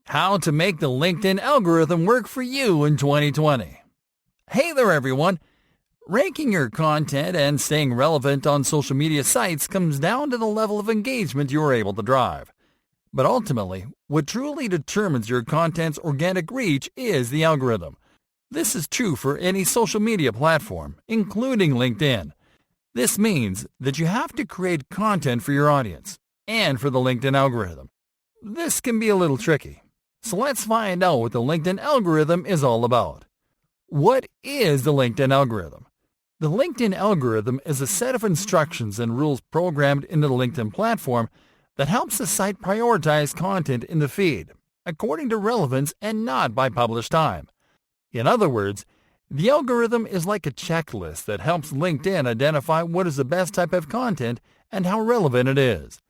How to make the LinkedIn algorithm work for you in 2020. Hey there, everyone. Ranking your content and staying relevant on social media sites comes down to the level of engagement you are able to drive. But ultimately, what truly determines your content's organic reach is the algorithm. This is true for any social media platform, including LinkedIn. This means that you have to create content for your audience and for the LinkedIn algorithm. This can be a little tricky. So let's find out what the LinkedIn algorithm is all about. What is the LinkedIn algorithm? The LinkedIn algorithm is a set of instructions and rules programmed into the LinkedIn platform that helps the site prioritize content in the feed, according to relevance and not by published time. In other words, the algorithm is like a checklist that helps LinkedIn identify what is the best type of content and how relevant it is.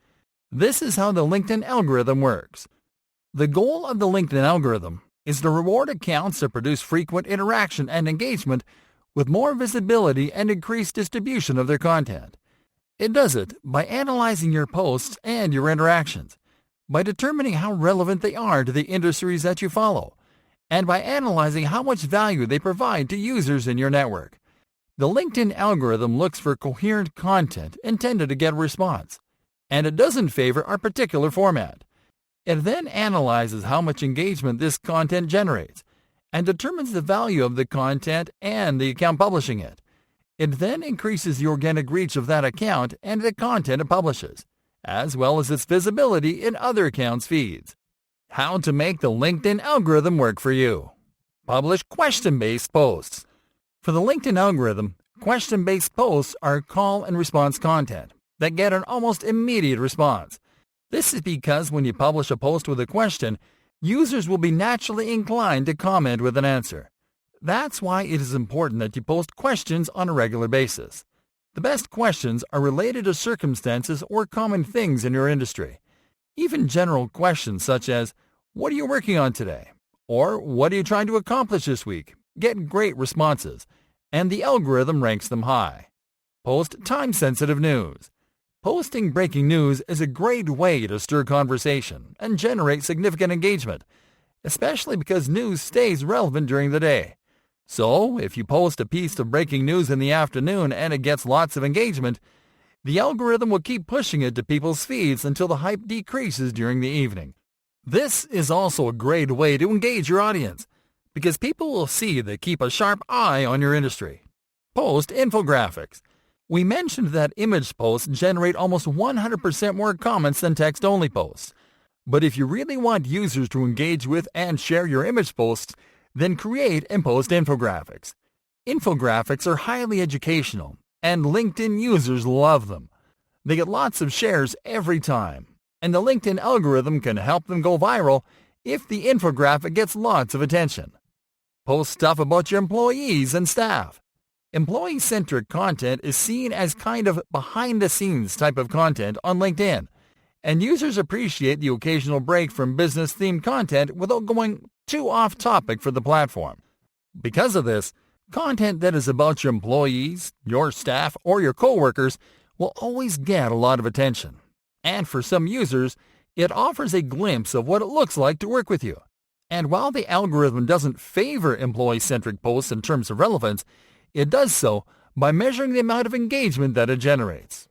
This is how the LinkedIn algorithm works. The goal of the LinkedIn algorithm is to reward accounts that produce frequent interaction and engagement with more visibility and increased distribution of their content. It does it by analyzing your posts and your interactions, by determining how relevant they are to the industries that you follow, and by analyzing how much value they provide to users in your network. The LinkedIn algorithm looks for coherent content intended to get a response, and it doesn't favor a particular format. It then analyzes how much engagement this content generates and determines the value of the content and the account publishing it. It then increases the organic reach of that account and the content it publishes, as well as its visibility in other accounts' feeds. How to make the LinkedIn algorithm work for you. Publish question-based posts. For the LinkedIn algorithm, question-based posts are call and response content that get an almost immediate response. This is because when you publish a post with a question, users will be naturally inclined to comment with an answer. That's why it is important that you post questions on a regular basis. The best questions are related to circumstances or common things in your industry. Even general questions such as, "What are you working on today?" or "What are you trying to accomplish this week?" get great responses, and the algorithm ranks them high. Post time-sensitive news. Posting breaking news is a great way to stir conversation and generate significant engagement, especially because news stays relevant during the day. So, if you post a piece of breaking news in the afternoon and it gets lots of engagement, the algorithm will keep pushing it to people's feeds until the hype decreases during the evening. This is also a great way to engage your audience, because people will see that keep a sharp eye on your industry. Post infographics. We mentioned that image posts generate almost 100% more comments than text-only posts. But if you really want users to engage with and share your image posts, then create and post infographics. Infographics are highly educational, and LinkedIn users love them. They get lots of shares every time, and the LinkedIn algorithm can help them go viral if the infographic gets lots of attention. Post stuff about your employees and staff. Employee-centric content is seen as kind of behind-the-scenes type of content on LinkedIn, and users appreciate the occasional break from business-themed content without going too off-topic for the platform. Because of this, content that is about your employees, your staff, or your coworkers will always get a lot of attention. And for some users, it offers a glimpse of what it looks like to work with you. And while the algorithm doesn't favor employee-centric posts in terms of relevance, it does so by measuring the amount of engagement that it generates.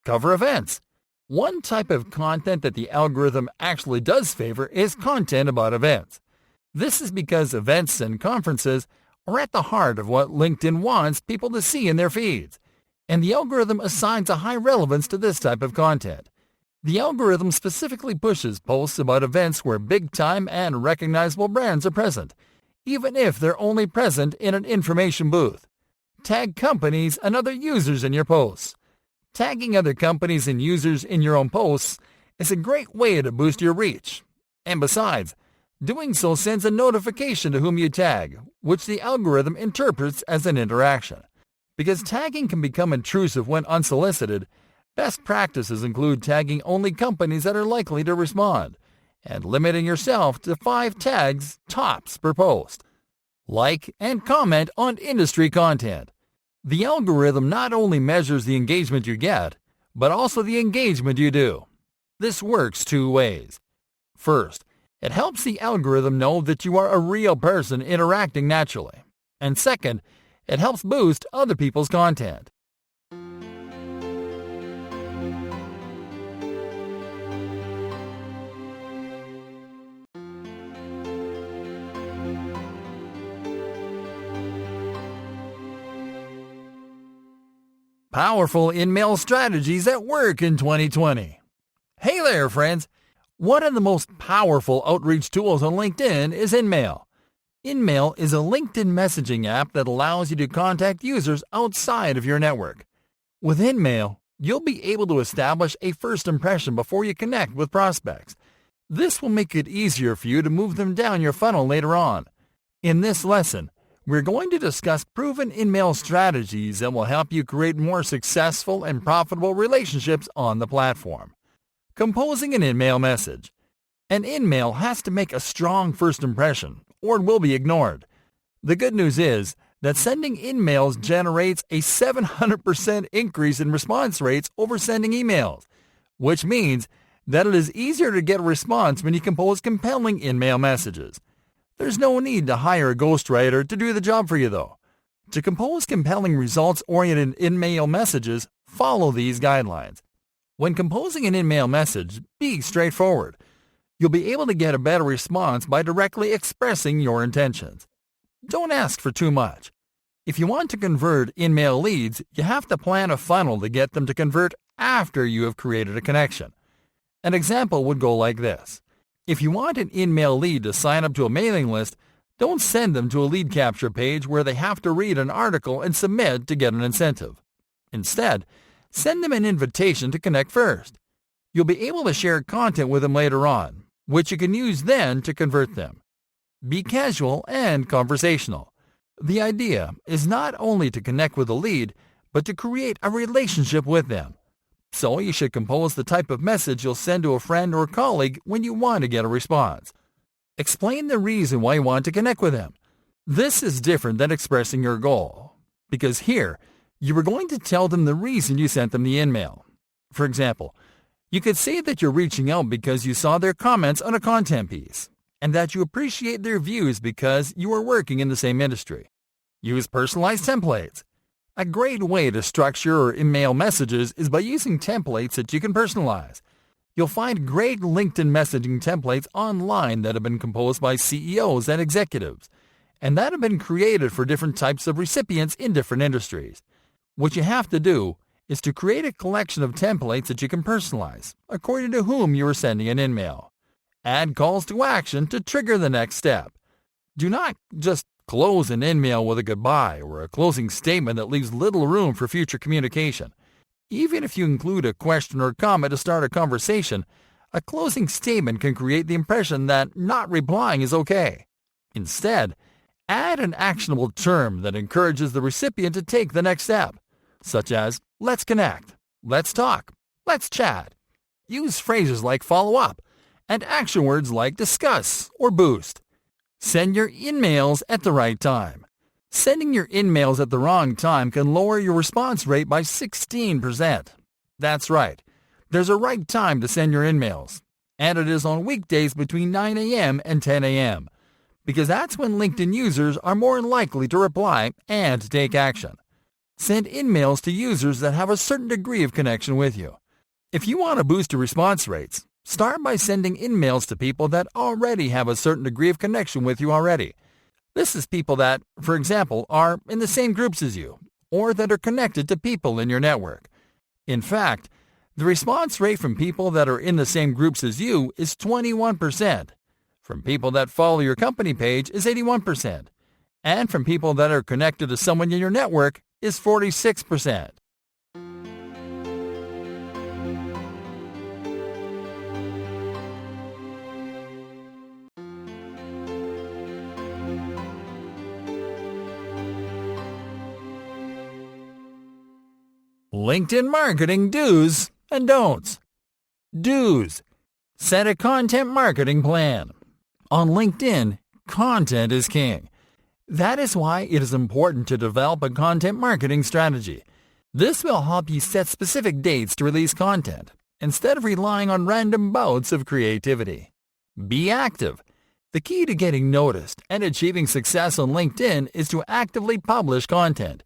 Cover events. One type of content that the algorithm actually does favor is content about events. This is because events and conferences are at the heart of what LinkedIn wants people to see in their feeds, and the algorithm assigns a high relevance to this type of content. The algorithm specifically pushes posts about events where big-time and recognizable brands are present, even if they're only present in an information booth. Tag companies and other users in your posts. Tagging other companies and users in your own posts is a great way to boost your reach. And besides, doing so sends a notification to whom you tag, which the algorithm interprets as an interaction. Because tagging can become intrusive when unsolicited, best practices include tagging only companies that are likely to respond, and limiting yourself to 5 tags tops per post. Like and comment on industry content. The algorithm not only measures the engagement you get, but also the engagement you do. This works 2 ways. First, it helps the algorithm know that you are a real person interacting naturally. And second, it helps boost other people's content. Powerful in-mail strategies that work in 2020. Hey there, friends! One of the most powerful outreach tools on LinkedIn is InMail. InMail is a LinkedIn messaging app that allows you to contact users outside of your network. With InMail, you'll be able to establish a first impression before you connect with prospects. This will make it easier for you to move them down your funnel later on. In this lesson, we're going to discuss proven InMail strategies that will help you create more successful and profitable relationships on the platform. Composing an InMail message. An InMail has to make a strong first impression, or it will be ignored. The good news is that sending InMails generates a 700% increase in response rates over sending emails, which means that it is easier to get a response when you compose compelling InMail messages. There's no need to hire a ghostwriter to do the job for you, though. To compose compelling results-oriented InMail messages, follow these guidelines. When composing an InMail message, be straightforward. You'll be able to get a better response by directly expressing your intentions. Don't ask for too much. If you want to convert InMail leads, you have to plan a funnel to get them to convert after you have created a connection. An example would go like this. If you want an InMail lead to sign up to a mailing list, don't send them to a lead capture page where they have to read an article and submit to get an incentive. Instead, send them an invitation to connect first. You'll be able to share content with them later on, which you can use then to convert them. Be casual and conversational. The idea is not only to connect with the lead, but to create a relationship with them. So you should compose the type of message you'll send to a friend or colleague when you want to get a response. Explain the reason why you want to connect with them. This is different than expressing your goal, because here, you are going to tell them the reason you sent them the InMail. For example, you could say that you're reaching out because you saw their comments on a content piece, and that you appreciate their views because you are working in the same industry. Use personalized templates. A great way to structure your InMail messages is by using templates that you can personalize. You'll find great LinkedIn messaging templates online that have been composed by CEOs and executives, and that have been created for different types of recipients in different industries. What you have to do is to create a collection of templates that you can personalize, according to whom you are sending an InMail. Add calls to action to trigger the next step. Do not just close an InMail with a goodbye or a closing statement that leaves little room for future communication. Even if you include a question or comment to start a conversation, a closing statement can create the impression that not replying is okay. Instead, add an actionable term that encourages the recipient to take the next step, such as, let's connect, let's talk, let's chat. Use phrases like follow up and action words like discuss or boost. Send your InMails at the right time. Sending your InMails at the wrong time can lower your response rate by 16%. That's right. There's a right time to send your InMails, and it is on weekdays between 9 a.m. and 10 a.m., because that's when LinkedIn users are more likely to reply and take action. Send InMails to users that have a certain degree of connection with you. If you want to boost your response rates, start by sending emails to people that already have a certain degree of connection with you already. This is people that, for example, are in the same groups as you, or that are connected to people in your network. In fact, the response rate from people that are in the same groups as you is 21%. From people that follow your company page is 81%. And from people that are connected to someone in your network is 46%. LinkedIn marketing do's and don'ts. Do's. Set a content marketing plan. On LinkedIn, content is king. That is why it is important to develop a content marketing strategy. This will help you set specific dates to release content, instead of relying on random bouts of creativity. Be active. The key to getting noticed and achieving success on LinkedIn is to actively publish content,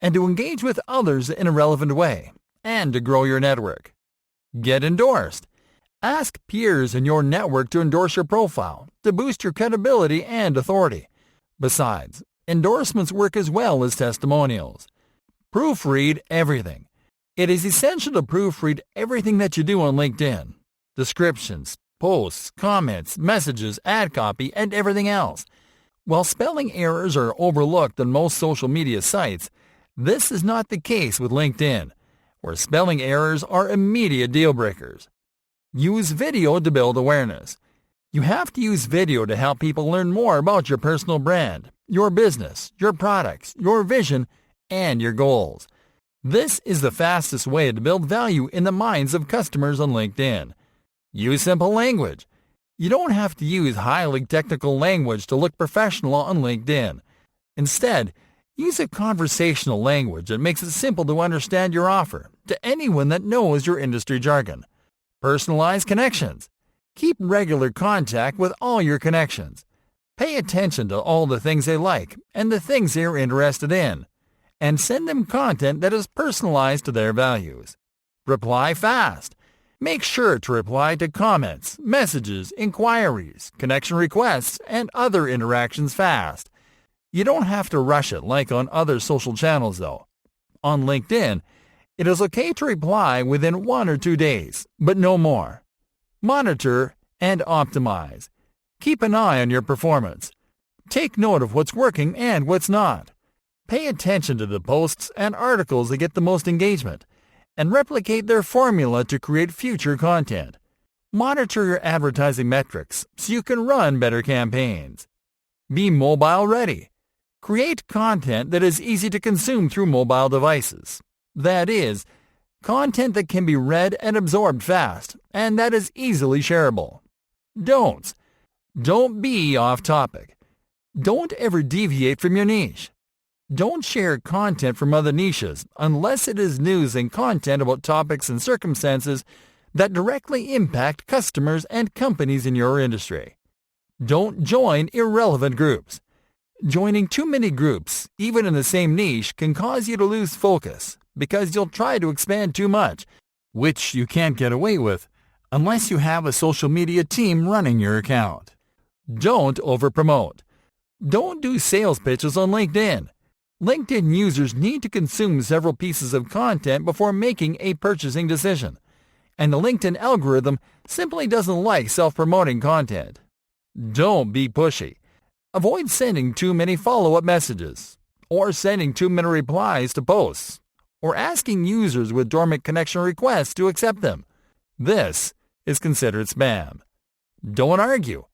and to engage with others in a relevant way, and to grow your network. Get endorsed. Ask peers in your network to endorse your profile to boost your credibility and authority. Besides, endorsements work as well as testimonials. Proofread everything. It is essential to proofread everything that you do on LinkedIn. Descriptions, posts, comments, messages, ad copy, and everything else. While spelling errors are overlooked on most social media sites, this is not the case with LinkedIn, where spelling errors are immediate deal breakers. Use video to build awareness. You have to use video to help people learn more about your personal brand, your business, your products, your vision, and your goals. This is the fastest way to build value in the minds of customers on LinkedIn. Use simple language. You don't have to use highly technical language to look professional on LinkedIn. Instead, use a conversational language that makes it simple to understand your offer to anyone that knows your industry jargon. Personalize connections. Keep regular contact with all your connections. Pay attention to all the things they like and the things they are interested in, and send them content that is personalized to their values. Reply fast. Make sure to reply to comments, messages, inquiries, connection requests, and other interactions fast. You don't have to rush it like on other social channels, though. On LinkedIn, it is okay to reply within 1 or 2 days, but no more. Monitor and optimize. Keep an eye on your performance. Take note of what's working and what's not. Pay attention to the posts and articles that get the most engagement, and replicate their formula to create future content. Monitor your advertising metrics so you can run better campaigns. Be mobile ready. Create content that is easy to consume through mobile devices. That is, content that can be read and absorbed fast, and that is easily shareable. Don'ts. Don't be off topic. Don't ever deviate from your niche. Don't share content from other niches unless it is news and content about topics and circumstances that directly impact customers and companies in your industry. Don't join irrelevant groups. Joining too many groups, even in the same niche, can cause you to lose focus because you'll try to expand too much, which you can't get away with unless you have a social media team running your account. Don't overpromote. Don't do sales pitches on LinkedIn. LinkedIn users need to consume several pieces of content before making a purchasing decision, and the LinkedIn algorithm simply doesn't like self-promoting content. Don't be pushy. Avoid sending too many follow-up messages, or sending too many replies to posts, or asking users with dormant connection requests to accept them. This is considered spam. Don't argue.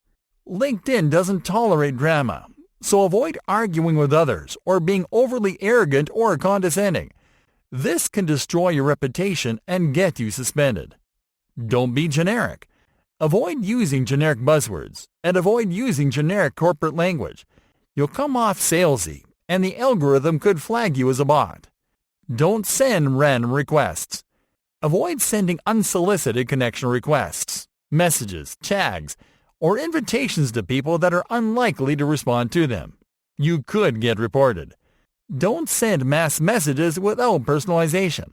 LinkedIn doesn't tolerate drama, so avoid arguing with others or being overly arrogant or condescending. This can destroy your reputation and get you suspended. Don't be generic. Avoid using generic buzzwords and avoid using generic corporate language. You'll come off salesy, and the algorithm could flag you as a bot. Don't send random requests. Avoid sending unsolicited connection requests, messages, tags, or invitations to people that are unlikely to respond to them. You could get reported. Don't send mass messages without personalization.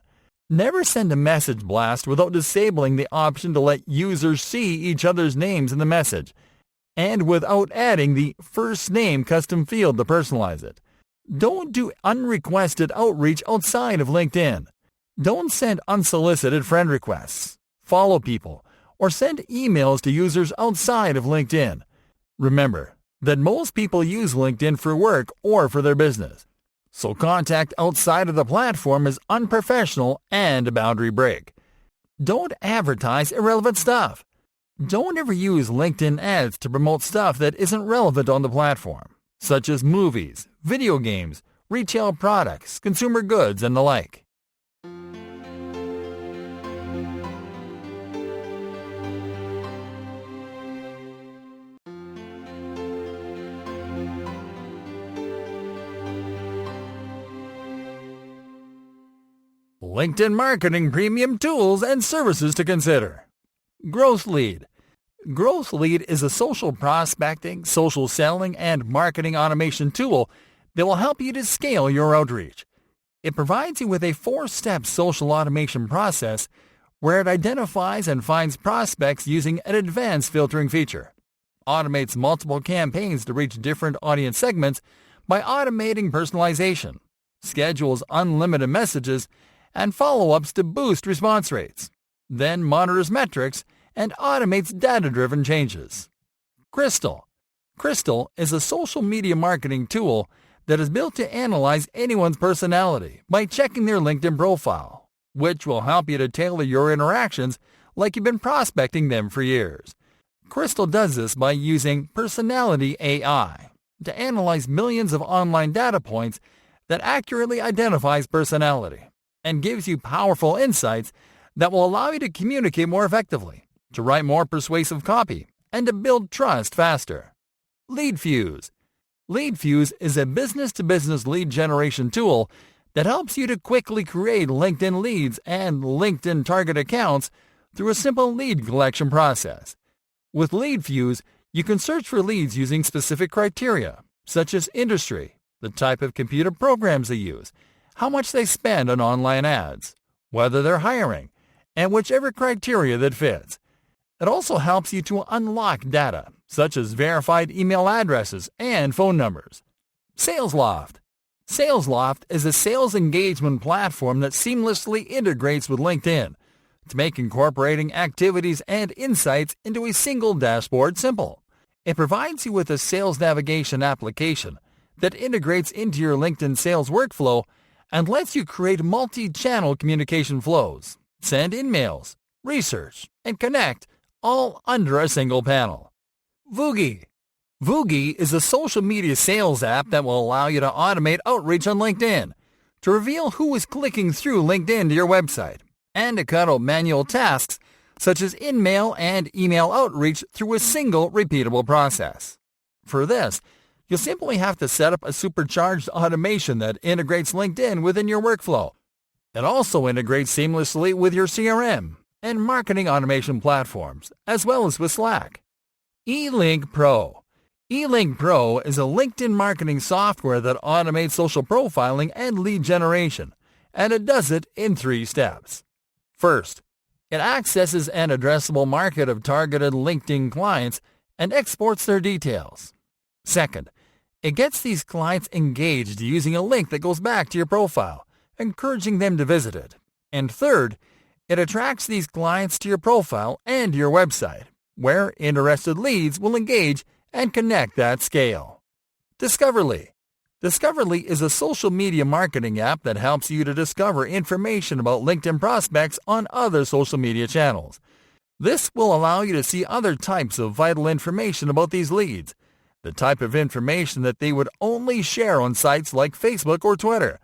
Never send a message blast without disabling the option to let users see each other's names in the message, and without adding the first name custom field to personalize it. Don't do unrequested outreach outside of LinkedIn. Don't send unsolicited friend requests, follow people, or send emails to users outside of LinkedIn. Remember that most people use LinkedIn for work or for their business, so contact outside of the platform is unprofessional and a boundary break. Don't advertise irrelevant stuff. Don't ever use LinkedIn ads to promote stuff that isn't relevant on the platform, such as movies, video games, retail products, consumer goods, and the like. LinkedIn Marketing Premium Tools and Services to Consider. Growth Lead. Growth Lead is a social prospecting, social selling, and marketing automation tool that will help you to scale your outreach. It provides you with a 4-step social automation process where it identifies and finds prospects using an advanced filtering feature, automates multiple campaigns to reach different audience segments by automating personalization, schedules unlimited messages, and follow-ups to boost response rates, then monitors metrics and automates data-driven changes. Crystal. Crystal is a social media marketing tool that is built to analyze anyone's personality by checking their LinkedIn profile, which will help you to tailor your interactions like you've been prospecting them for years. Crystal does this by using Personality AI to analyze millions of online data points that accurately identifies personality and gives you powerful insights that will allow you to communicate more effectively, to write more persuasive copy, and to build trust faster. LeadFuse. LeadFuse is a business-to-business lead generation tool that helps you to quickly create LinkedIn leads and LinkedIn target accounts through a simple lead collection process. With LeadFuse, you can search for leads using specific criteria, such as industry, the type of computer programs they use, how much they spend on online ads, whether they're hiring, and whichever criteria that fits. It also helps you to unlock data, such as verified email addresses and phone numbers. SalesLoft. SalesLoft is a sales engagement platform that seamlessly integrates with LinkedIn to make incorporating activities and insights into a single dashboard simple. It provides you with a sales navigation application that integrates into your LinkedIn sales workflow and lets you create multi-channel communication flows, send emails, research, and connect all under a single panel. Vugi. Vugi is a social media sales app that will allow you to automate outreach on LinkedIn, to reveal who is clicking through LinkedIn to your website, and to cut out manual tasks such as in-mail and email outreach through a single repeatable process. For this, you'll simply have to set up a supercharged automation that integrates LinkedIn within your workflow. It also integrates seamlessly with your CRM and marketing automation platforms, as well as with Slack. eLink Pro. eLink Pro is a LinkedIn marketing software that automates social profiling and lead generation, and it does it in 3 steps. First, it accesses an addressable market of targeted LinkedIn clients and exports their details. Second, it gets these clients engaged using a link that goes back to your profile, encouraging them to visit it. And third, it attracts these clients to your profile and your website, where interested leads will engage and connect at scale. Discoverly. Discoverly is a social media marketing app that helps you to discover information about LinkedIn prospects on other social media channels. This will allow you to see other types of vital information about these leads, the type of information that they would only share on sites like Facebook or Twitter.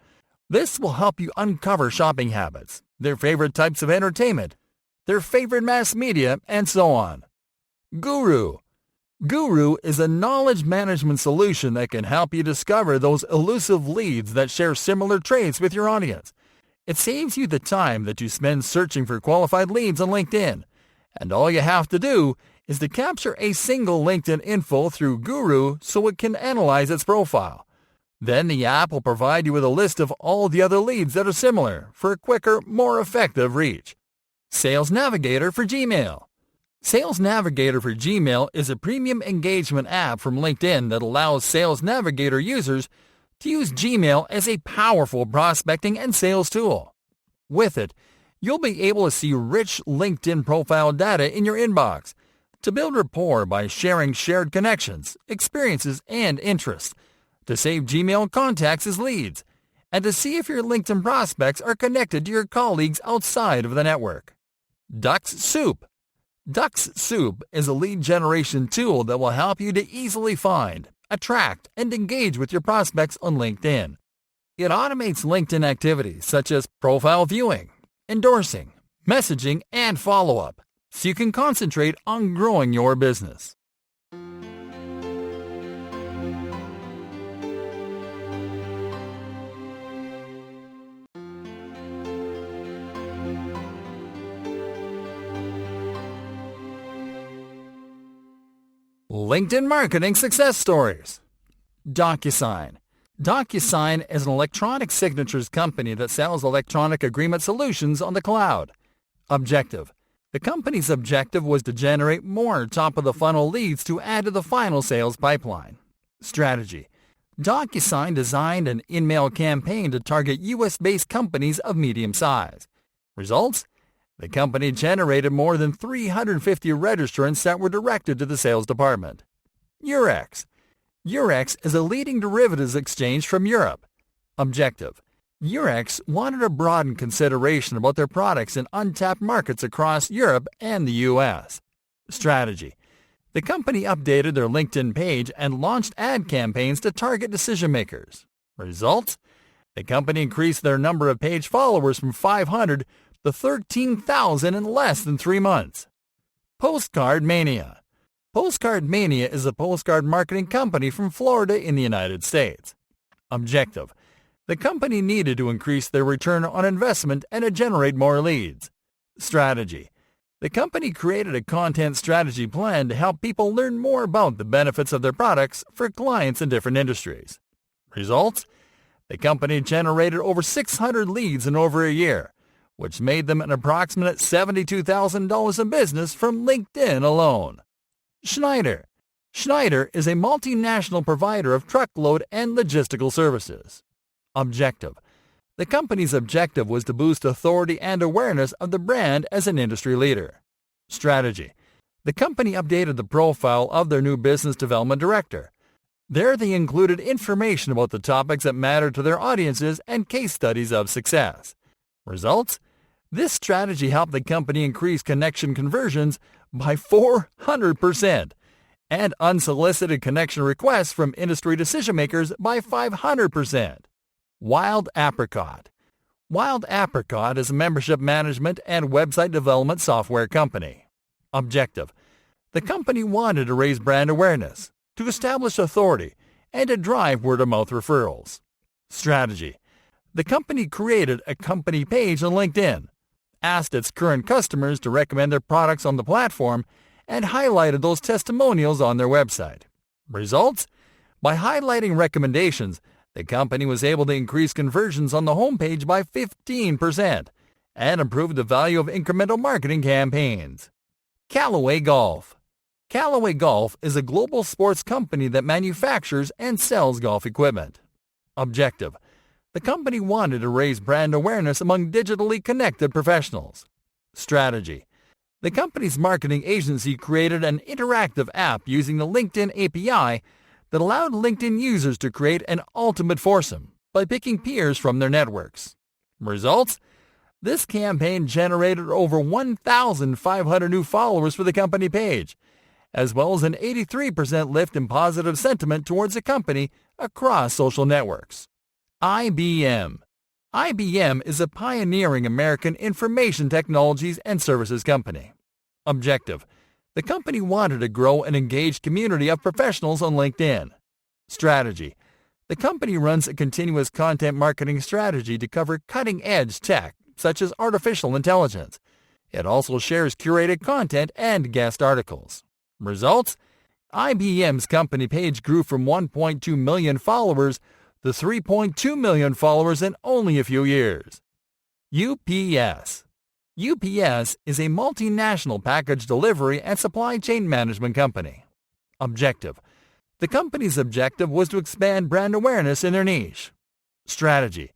This will help you uncover shopping habits, their favorite types of entertainment, their favorite mass media, and so on. Guru. Guru is a knowledge management solution that can help you discover those elusive leads that share similar traits with your audience. It saves you the time that you spend searching for qualified leads on LinkedIn, and all you have to do is to capture a single LinkedIn info through Guru so it can analyze its profile. Then the app will provide you with a list of all the other leads that are similar for a quicker, more effective reach. Sales Navigator for Gmail. Sales Navigator for Gmail is a premium engagement app from LinkedIn that allows Sales Navigator users to use Gmail as a powerful prospecting and sales tool. With it, you'll be able to see rich LinkedIn profile data in your inbox, to build rapport by sharing shared connections, experiences, and interests, to save Gmail contacts as leads, and to see if your LinkedIn prospects are connected to your colleagues outside of the network. Ducks Soup. Ducks Soup is a lead generation tool that will help you to easily find, attract, and engage with your prospects on LinkedIn. It automates LinkedIn activities such as profile viewing, endorsing, messaging, and follow-up, so you can concentrate on growing your business. LinkedIn Marketing Success Stories. DocuSign. DocuSign is an electronic signatures company that sells electronic agreement solutions on the cloud. Objective. The company's objective was to generate more top-of-the-funnel leads to add to the final sales pipeline. Strategy. DocuSign designed an in-mail campaign to target U.S.-based companies of medium size. Results? The company generated more than 350 registrants that were directed to the sales department. Eurex. Eurex is a leading derivatives exchange from Europe. Objective. Eurex wanted to broaden consideration about their products in untapped markets across Europe and the U.S. Strategy. The company updated their LinkedIn page and launched ad campaigns to target decision-makers. Results? The company increased their number of page followers from 500 to 13,000 in less than 3 months. Postcard Mania. Postcard Mania is a postcard marketing company from Florida in the United States. Objective. The company needed to increase their return on investment and to generate more leads. Strategy. The company created a content strategy plan to help people learn more about the benefits of their products for clients in different industries. Results? The company generated over 600 leads in over a year, which made them an approximate $72,000 in business from LinkedIn alone. Schneider. Schneider is a multinational provider of truckload and logistical services. Objective. The company's objective was to boost authority and awareness of the brand as an industry leader. Strategy. The company updated the profile of their new business development director. There they included information about the topics that matter to their audiences and case studies of success. Results? This strategy helped the company increase connection conversions by 400% and unsolicited connection requests from industry decision-makers by 500%. Wild Apricot. Wild Apricot is a membership management and website development software company. Objective. The company wanted to raise brand awareness, to establish authority, and to drive word-of-mouth referrals. Strategy. The company created a company page on LinkedIn, asked its current customers to recommend their products on the platform, and highlighted those testimonials on their website. Results? By highlighting recommendations, the company was able to increase conversions on the homepage by 15% and improve the value of incremental marketing campaigns. Callaway Golf. Callaway Golf is a global sports company that manufactures and sells golf equipment. Objective. The company wanted to raise brand awareness among digitally connected professionals. Strategy. The company's marketing agency created an interactive app using the LinkedIn API that allowed LinkedIn users to create an ultimate foursome by picking peers from their networks. Results? This campaign generated over 1,500 new followers for the company page, as well as an 83% lift in positive sentiment towards the company across social networks. IBM. IBM is a pioneering American information technologies and services company. Objective. The company wanted to grow an engaged community of professionals on LinkedIn. Strategy. The company runs a continuous content marketing strategy to cover cutting-edge tech, such as artificial intelligence. It also shares curated content and guest articles. Results? IBM's company page grew from 1.2 million followers to 3.2 million followers in only a few years. UPS. UPS is a multinational package delivery and supply chain management company. Objective. The company's objective was to expand brand awareness in their niche. Strategy.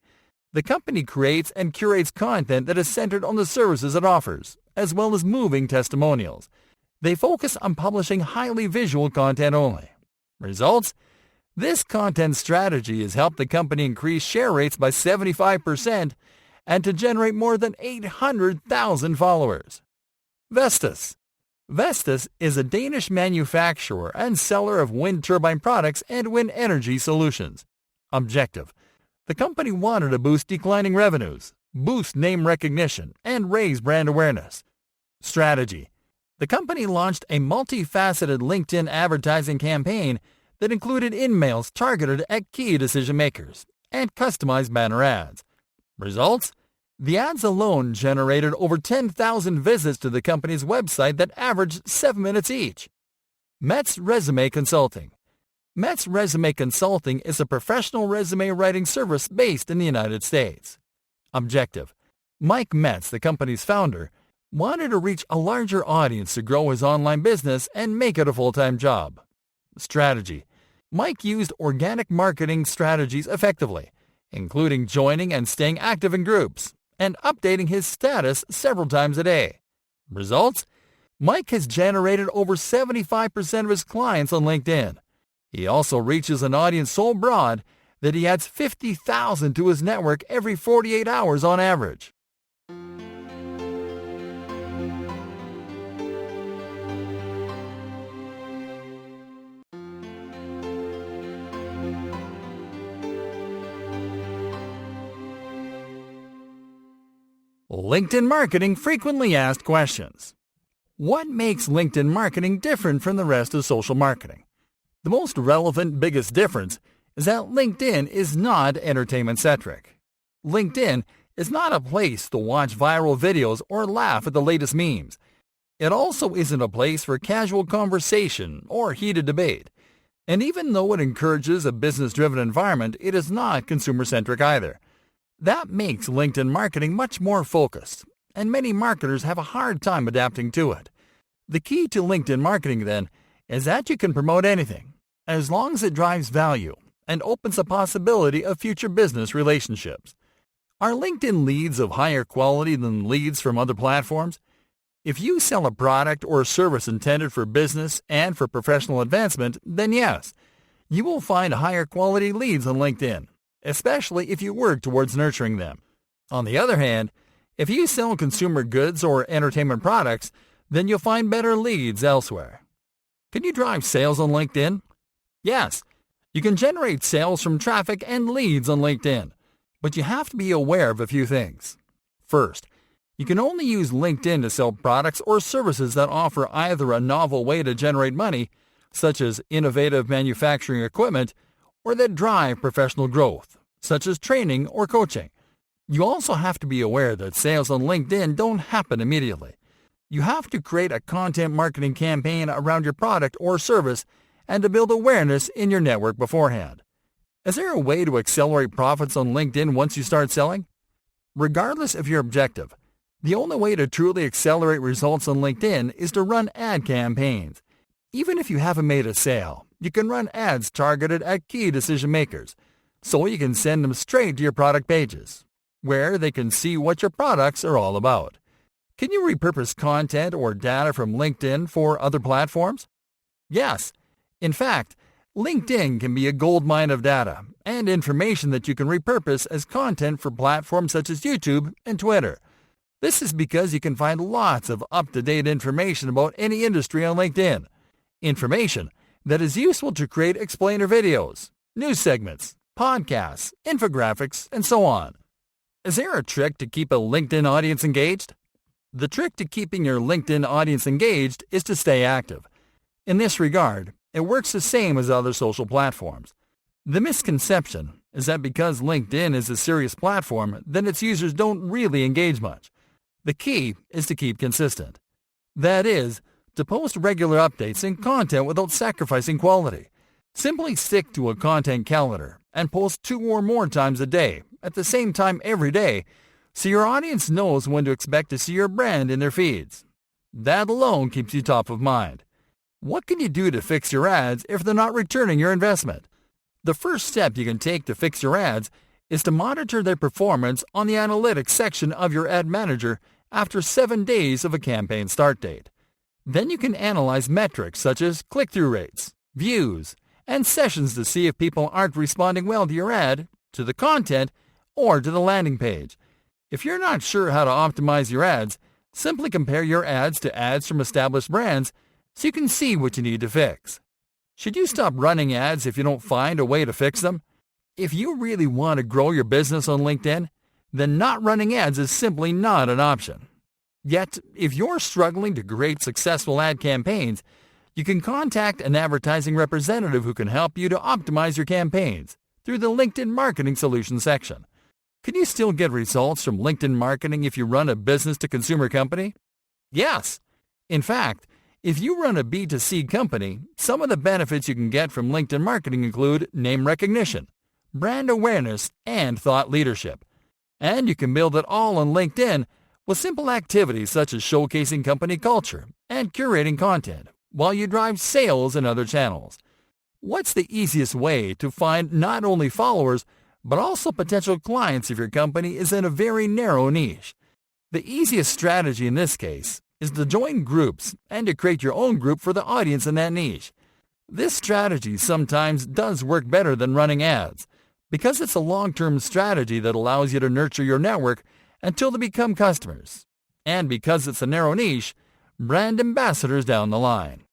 The company creates and curates content that is centered on the services it offers, as well as moving testimonials. They focus on publishing highly visual content only. Results? This content strategy has helped the company increase share rates by 75% and to generate more than 800,000 followers. Vestas. Vestas is a Danish manufacturer and seller of wind turbine products and wind energy solutions. Objective. The company wanted to boost declining revenues, boost name recognition, and raise brand awareness. Strategy. The company launched a multifaceted LinkedIn advertising campaign that included in-mails targeted at key decision-makers and customized banner ads. Results? The ads alone generated over 10,000 visits to the company's website that averaged 7 minutes each. Metz Resume Consulting. Metz Resume Consulting is a professional resume writing service based in the United States. Objective. Mike Metz, the company's founder, wanted to reach a larger audience to grow his online business and make it a full-time job. Strategy. Mike used organic marketing strategies effectively, including joining and staying active in groups and updating his status several times a day. Results? Mike has generated over 75% of his clients on LinkedIn. He also reaches an audience so broad that he adds 50,000 to his network every 48 hours on average. LinkedIn marketing frequently asked questions. What makes LinkedIn marketing different from the rest of social marketing? The most relevant, biggest difference is that LinkedIn is not entertainment-centric. LinkedIn is not a place to watch viral videos or laugh at the latest memes. It also isn't a place for casual conversation or heated debate. And even though it encourages a business-driven environment, it is not consumer-centric either. That makes LinkedIn marketing much more focused, and many marketers have a hard time adapting to it. The key to LinkedIn marketing, then, is that you can promote anything, as long as it drives value and opens the possibility of future business relationships. Are LinkedIn leads of higher quality than leads from other platforms? If you sell a product or a service intended for business and for professional advancement, then yes, you will find higher quality leads on LinkedIn, especially if you work towards nurturing them. On the other hand, if you sell consumer goods or entertainment products, then you'll find better leads elsewhere. Can you drive sales on LinkedIn? Yes, you can generate sales from traffic and leads on LinkedIn, but you have to be aware of a few things. First, you can only use LinkedIn to sell products or services that offer either a novel way to generate money, such as innovative manufacturing equipment, or that drive professional growth, such as training or coaching. You also have to be aware that sales on LinkedIn don't happen immediately. You have to create a content marketing campaign around your product or service and to build awareness in your network beforehand. Is there a way to accelerate profits on LinkedIn once you start selling? Regardless of your objective, the only way to truly accelerate results on LinkedIn is to run ad campaigns. Even if you haven't made a sale, you can run ads targeted at key decision makers, so you can send them straight to your product pages, where they can see what your products are all about. Can you repurpose content or data from LinkedIn for other platforms? Yes. In fact, LinkedIn can be a goldmine of data and information that you can repurpose as content for platforms such as YouTube and Twitter. This is because you can find lots of up-to-date information about any industry on LinkedIn. Information that is useful to create explainer videos, news segments, podcasts, infographics, and so on. Is there a trick to keep a LinkedIn audience engaged? The trick to keeping your LinkedIn audience engaged is to stay active. In this regard, it works the same as other social platforms. The misconception is that because LinkedIn is a serious platform, then its users don't really engage much. The key is to keep consistent. That is, to post regular updates and content without sacrificing quality. Simply stick to a content calendar and post 2 or more times a day at the same time every day so your audience knows when to expect to see your brand in their feeds. That alone keeps you top of mind. What can you do to fix your ads if they're not returning your investment? The first step you can take to fix your ads is to monitor their performance on the analytics section of your ad manager after 7 days of a campaign start date. Then you can analyze metrics such as click-through rates, views, and sessions to see if people aren't responding well to your ad, to the content, or to the landing page. If you're not sure how to optimize your ads, simply compare your ads to ads from established brands so you can see what you need to fix. Should you stop running ads if you don't find a way to fix them? If you really want to grow your business on LinkedIn, then not running ads is simply not an option. Yet, if you're struggling to create successful ad campaigns, you can contact an advertising representative who can help you to optimize your campaigns through the LinkedIn Marketing Solutions section. Can you still get results from LinkedIn marketing if you run a business-to-consumer company? Yes. In fact, if you run a B2C company, some of the benefits you can get from LinkedIn marketing include name recognition, brand awareness, and thought leadership. And you can build it all on LinkedIn with simple activities such as showcasing company culture and curating content while you drive sales in other channels. What's the easiest way to find not only followers, but also potential clients if your company is in a very narrow niche? The easiest strategy in this case is to join groups and to create your own group for the audience in that niche. This strategy sometimes does work better than running ads, because it's a long-term strategy that allows you to nurture your network until they become customers, and because it's a narrow niche, brand ambassadors down the line.